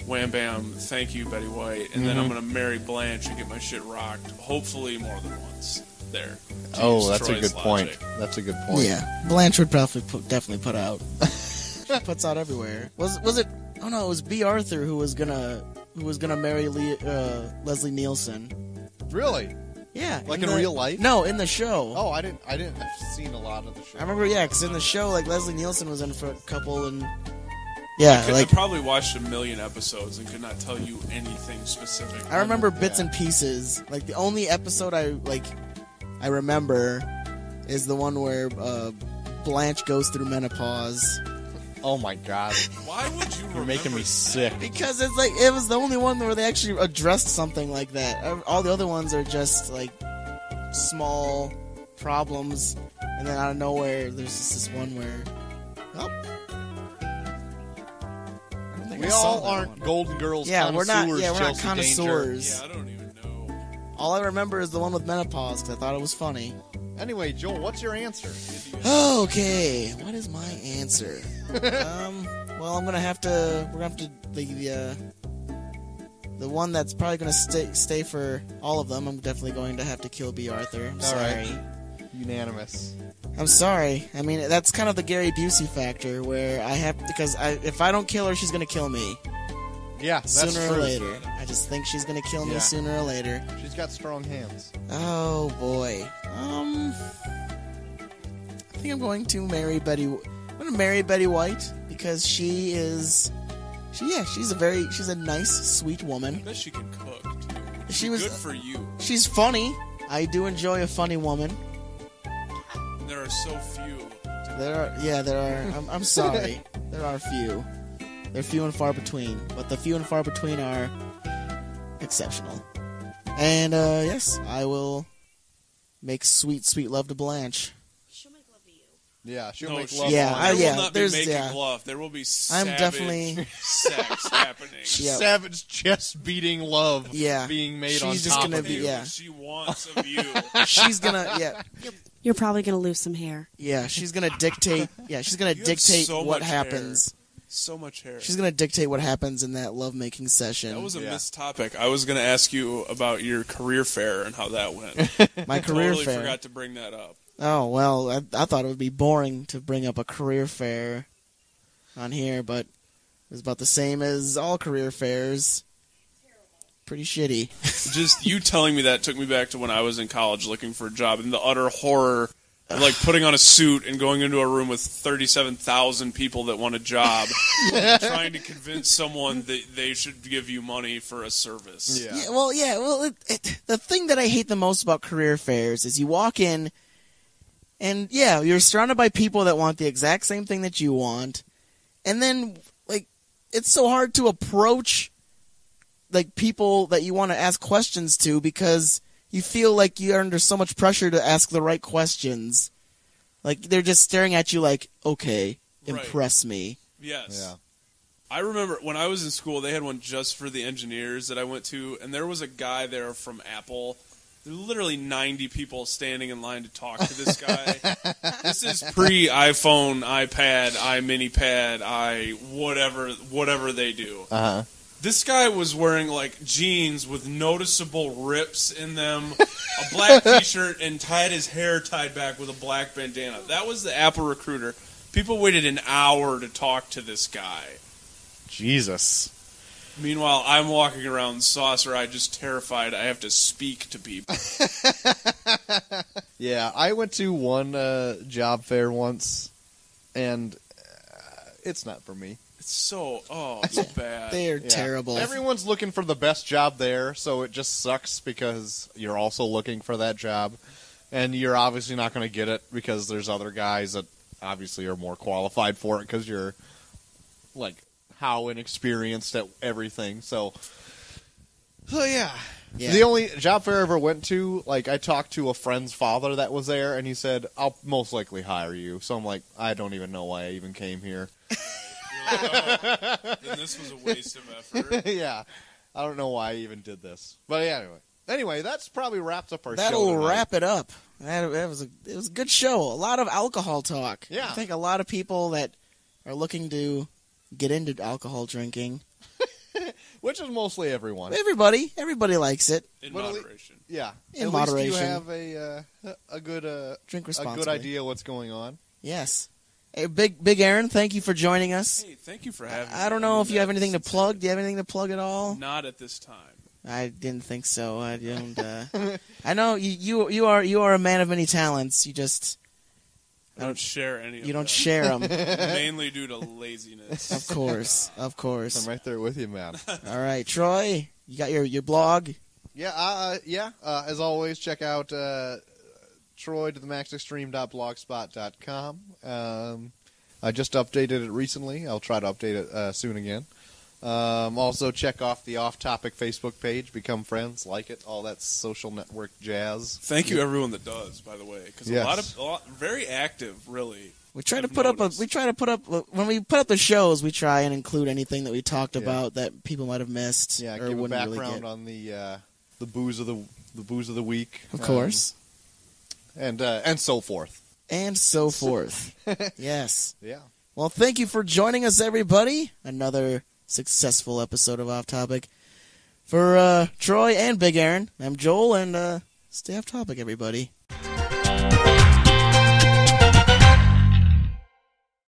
wham bam, thank you Betty White, and then I'm gonna marry Blanche and get my shit rocked, hopefully more than once. There. Oh, that's Troy's a good logic. point. That's a good point. Yeah, Blanche would definitely put out. She puts out everywhere. Was it? Oh no, it was B. Arthur who was gonna marry Leslie Nielsen. Really? Yeah, Like in real life? No, in the show. Oh, I didn't. I've seen a lot of the show. I remember, yeah, because in the show, like Leslie Nielsen was in for a couple, and yeah, I like probably watched a million episodes and could not tell you anything specific. I remember bits and pieces. Like the only episode I remember is the one where Blanche goes through menopause. Oh my god! Why would you? You're making me sick. Because it's like it was the only one where they actually addressed something like that. All the other ones are just like small problems, and then out of nowhere, there's just this one where, oh, I don't think We I saw all that aren't one. Golden Girls. Yeah, we're not. connoisseurs, Yeah, we're not Chelsea connoisseurs. Yeah, I don't even know. All I remember is the one with menopause because I thought it was funny. Danger. Anyway, Joel, what's your answer? Okay, what is my answer? Well, I'm gonna have to. We're gonna have to the one that's probably gonna stay for all of them. I'm definitely going to have to kill B. Arthur. I'm sorry. right. Unanimous. I'm sorry. I mean, that's kind of the Gary Busey factor where I have because if I don't kill her, she's gonna kill me Yeah, that's sooner true. or later. I just think she's gonna kill me Yeah. sooner or later. She's got strong hands. Oh boy. I think I'm going to marry Betty. I'm going to marry Betty White because she's a nice, sweet I woman. bet she can cook. Too. She was Good for you. She's funny. I do enjoy a funny woman. There are so few. There are. I'm sorry. There are few. They're few and far between, but the few and far between are exceptional. And yes, I will make sweet, sweet love to Blanche. She'll make love to you. Yeah, she'll No, make she- love. Yeah, on I- you. There yeah, will not be there's- making yeah. love. There will be I'm savage definitely- sex happening. Yeah. Savage chest beating love. Yeah. being made She's on just top gonna of be- you. yeah. She wants of you. She's gonna, yeah, You're probably gonna lose some hair. yeah. She's gonna dictate. Yeah, she's gonna You have dictate so what much happens. So much hair. She's gonna dictate what happens in that lovemaking session. That was a Yeah. missed topic. I was going to ask you about your career fair and how that went. my career Totally fair. forgot to bring that up. Oh well, I thought it would be boring to bring up a career fair on here, but it was about the same as all career fairs. Pretty shitty. Just you telling me that took me back to when I was in college looking for a job and the utter horror of like putting on a suit and going into a room with 37,000 people that want a job, trying to convince someone that they should give you money for a service. Yeah. Well, the thing that I hate the most about career fairs is you walk in, and yeah, you're surrounded by people that want the exact same thing that you want, and then like it's so hard to approach like people that you want to ask questions to because you feel like you're under so much pressure to ask the right questions. Like they're just staring at you like, okay, Right. impress me. Yes. Yeah. I remember when I was in school, they had one just for the engineers that I went to, and there was a guy there from Apple. There were literally 90 people standing in line to talk to this guy. This is pre-iPhone, iPad, iMiniPad, whatever they do. Uh huh. This guy was wearing like jeans with noticeable rips in them, a black t-shirt, and tied his hair tied back with a black bandana. That was the Apple recruiter. People waited an hour to talk to this guy. Jesus. Meanwhile, I'm walking around saucer-eyed, just terrified I have to speak to people. Yeah, I went to one job fair once, and it's not for me. It's bad. They're Yeah. terrible. Everyone's looking for the best job there, so it just sucks because you're also looking for that job. And you're obviously not going to get it because there's other guys that obviously are more qualified for it because you're, like, how inexperienced at everything. So yeah. Yeah. The only job fair I ever went to, like, I talked to a friend's father that was there, and he said, I'll most likely hire you. So I'm like, I don't even know why I even came here. Then this was a waste of effort. Yeah. I don't know why I even did this. But anyway, that's probably wraps up our show That'll tonight. wrap it up. It was a good show. A lot of alcohol talk. Yeah. I think a lot of people that are looking to get into alcohol drinking. Which is mostly everyone. Everybody likes it. In But at le- moderation. Yeah. In At moderation. least you have a good Drink a responsibly. good idea what's going on. Yes. Hey, Big Aaron, thank you for joining us. Hey, thank you for having me. I don't know if you have anything to plug. Do you have anything to plug at all? Not at this time. I didn't think so. I don't. I know you are a man of many talents. You just I don't share any of you don't them. share them. Mainly due to laziness. Of course. I'm right there with you, man. All right, Troy, you got your blog. Yeah. As always, check out Troy to the maxextreme.blogspot.com. I just updated it recently. I'll try to update it soon again. Also, check off the Off Topic Facebook page. Become friends, like it, all that social network jazz. Thank you, everyone that does, by the way, because Yes. a lot, very active, really. We try to I've put noticed. when we put up the shows, we try and include anything that we talked about that people might have missed Yeah, or give a wouldn't really background get. on the booze of the week, Of course, and so forth. and so forth. Yes. Yeah. Well, thank you for joining us, everybody. Another successful episode of Off Topic. For Troy and Big Aaron, I'm Joel, and stay off topic, everybody.